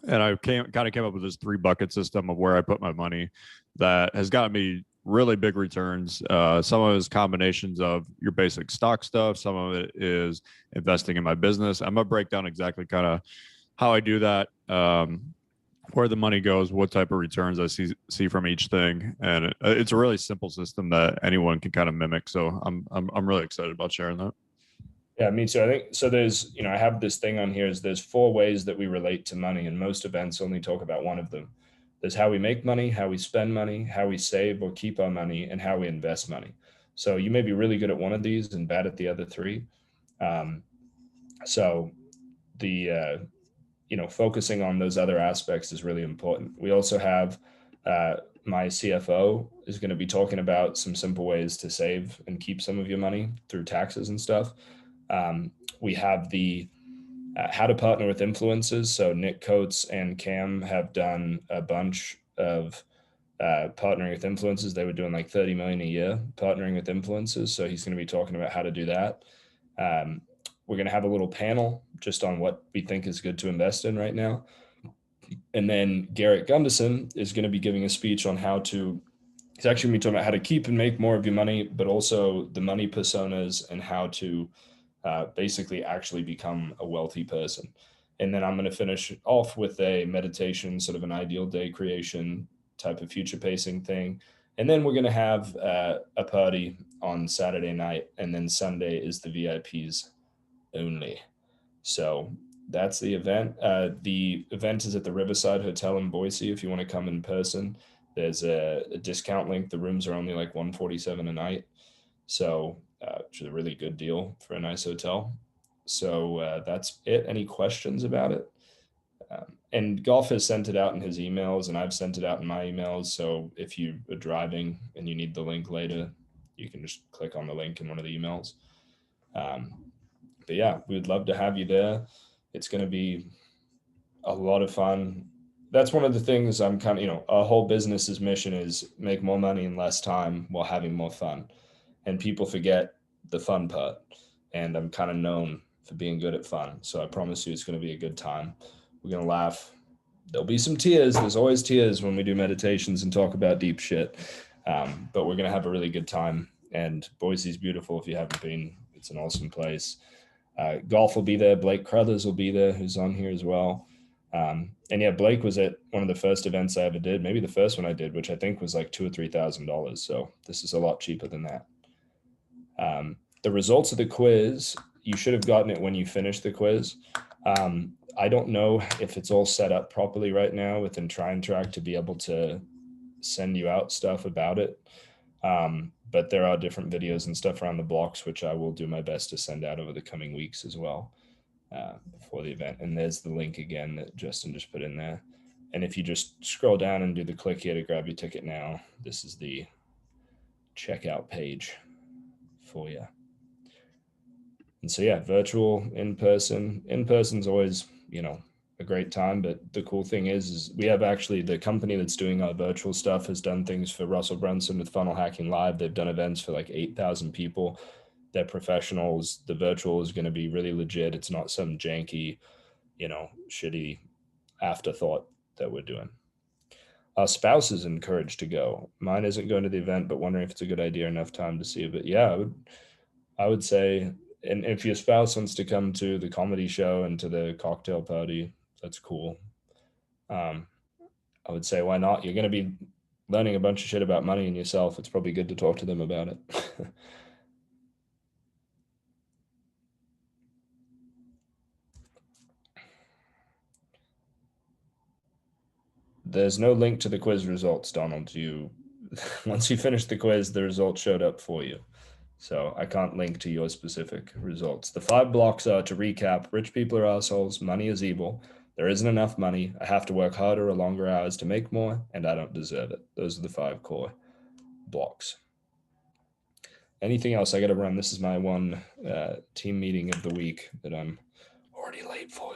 And I came up with this 3 bucket system of where I put my money that has gotten me really big returns. Some of it is combinations of your basic stock stuff. Some of it is investing in my business. I'm gonna break down exactly kind of how I do that, where the money goes, what type of returns I see from each thing, and it's a really simple system that anyone can kind of mimic. So I'm really excited about sharing that. Yeah, me too. I think so. There's, I have this thing on here is there's 4 ways that we relate to money, and most events only talk about one of them. There's how we make money, how we spend money, how we save or keep our money, and how we invest money. So you may be really good at one of these and bad at the other 3. Um, so the focusing on those other aspects is really important. We also have my CFO is going to be talking about some simple ways to save and keep some of your money through taxes and stuff. We have the how to partner with influencers. So Nick Coates and Cam have done a bunch of partnering with influencers. They were doing like 30 million a year partnering with influencers. So he's going to be talking about how to do that. We're going to have a little panel just on what we think is good to invest in right now. And then Garrett Gunderson is going to be giving a speech on he's actually going to be talking about how to keep and make more of your money, but also the money personas and how to basically actually become a wealthy person. And then I'm going to finish off with a meditation, sort of an ideal day creation type of future pacing thing. And then we're going to have a party on Saturday night. And then Sunday is the VIPs only. So that's the event. The event is at the Riverside Hotel in Boise. If you want to come in person, there's a discount link. The rooms are only like $147 a night. So which is a really good deal for a nice hotel. So that's it. Any questions about it? And Goff has sent it out in his emails, and I've sent it out in my emails. So if you are driving and you need the link later, you can just click on the link in one of the emails. But yeah, we would love to have you there. It's going to be a lot of fun. That's one of the things I'm kind of, our whole business's mission is make more money in less time while having more fun. And people forget the fun part. And I'm kind of known for being good at fun. So I promise you it's going to be a good time. We're going to laugh. There'll be some tears. There's always tears when we do meditations and talk about deep shit. But we're going to have a really good time. And Boise's beautiful if you haven't been. It's an awesome place. Golf will be there. Blake Crothers will be there, who's on here as well. And yeah, Blake was at one of the first events I ever did, maybe the first one I did, which I think was like $2,000 or $3,000. So this is a lot cheaper than that. The results of the quiz, you should have gotten it when you finished the quiz. I don't know if it's all set up properly right now within TriNTrack to be able to send you out stuff about it. But there are different videos and stuff around the blocks, which I will do my best to send out over the coming weeks as well before the event. And there's the link again that Justin just put in there. And if you just scroll down and do the click here to grab your ticket now, this is the checkout page for you. And so, yeah, virtual, in person. In person's always, a great time. But the cool thing is we have actually the company that's doing our virtual stuff has done things for Russell Brunson with Funnel Hacking Live. They've done events for like 8,000 people. They're professionals. The virtual is going to be really legit. It's not some janky, shitty afterthought that we're doing. Our spouse is encouraged to go. Mine isn't going to the event, but wondering if it's a good idea, enough time to see it. But yeah, I would say, and if your spouse wants to come to the comedy show and to the cocktail party, that's cool. I would say, why not? You're going to be learning a bunch of shit about money and yourself. It's probably good to talk to them about it. There's no link to the quiz results, Donald. Once you finished the quiz, the results showed up for you. So I can't link to your specific results. The 5 blocks are, to recap: rich people are assholes, money is evil, there isn't enough money, I have to work harder or longer hours to make more, and I don't deserve it. Those are the 5 core blocks. Anything else? I got to run. This is my one team meeting of the week that I'm already late for.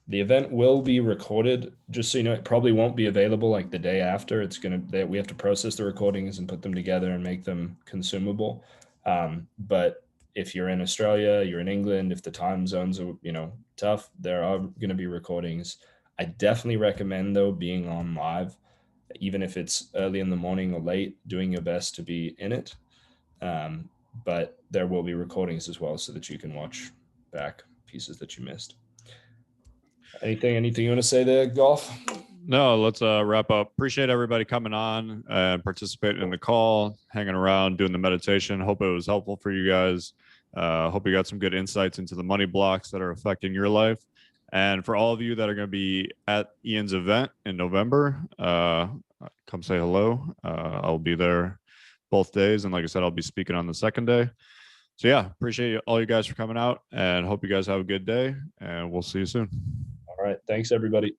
The event will be recorded, just so you know. It probably won't be available like the day after. We have to process the recordings and put them together and make them consumable. But if you're in Australia, you're in England, if the time zones are, tough, there are going to be recordings. I definitely recommend, though, being on live, even if it's early in the morning or late, doing your best to be in it. Um, but there will be recordings as well so that you can watch back pieces that you missed. Anything you want to say there, Goff? No, let's wrap up. Appreciate everybody coming on and participating in the call, hanging around, doing the meditation. Hope it was helpful for you guys. Hope you got some good insights into the money blocks that are affecting your life. And for all of you that are going to be at Ian's event in November, come say hello. I'll be there both days. And like I said, I'll be speaking on the second day. So yeah, appreciate all you guys for coming out and hope you guys have a good day, and we'll see you soon. All right. Thanks, everybody.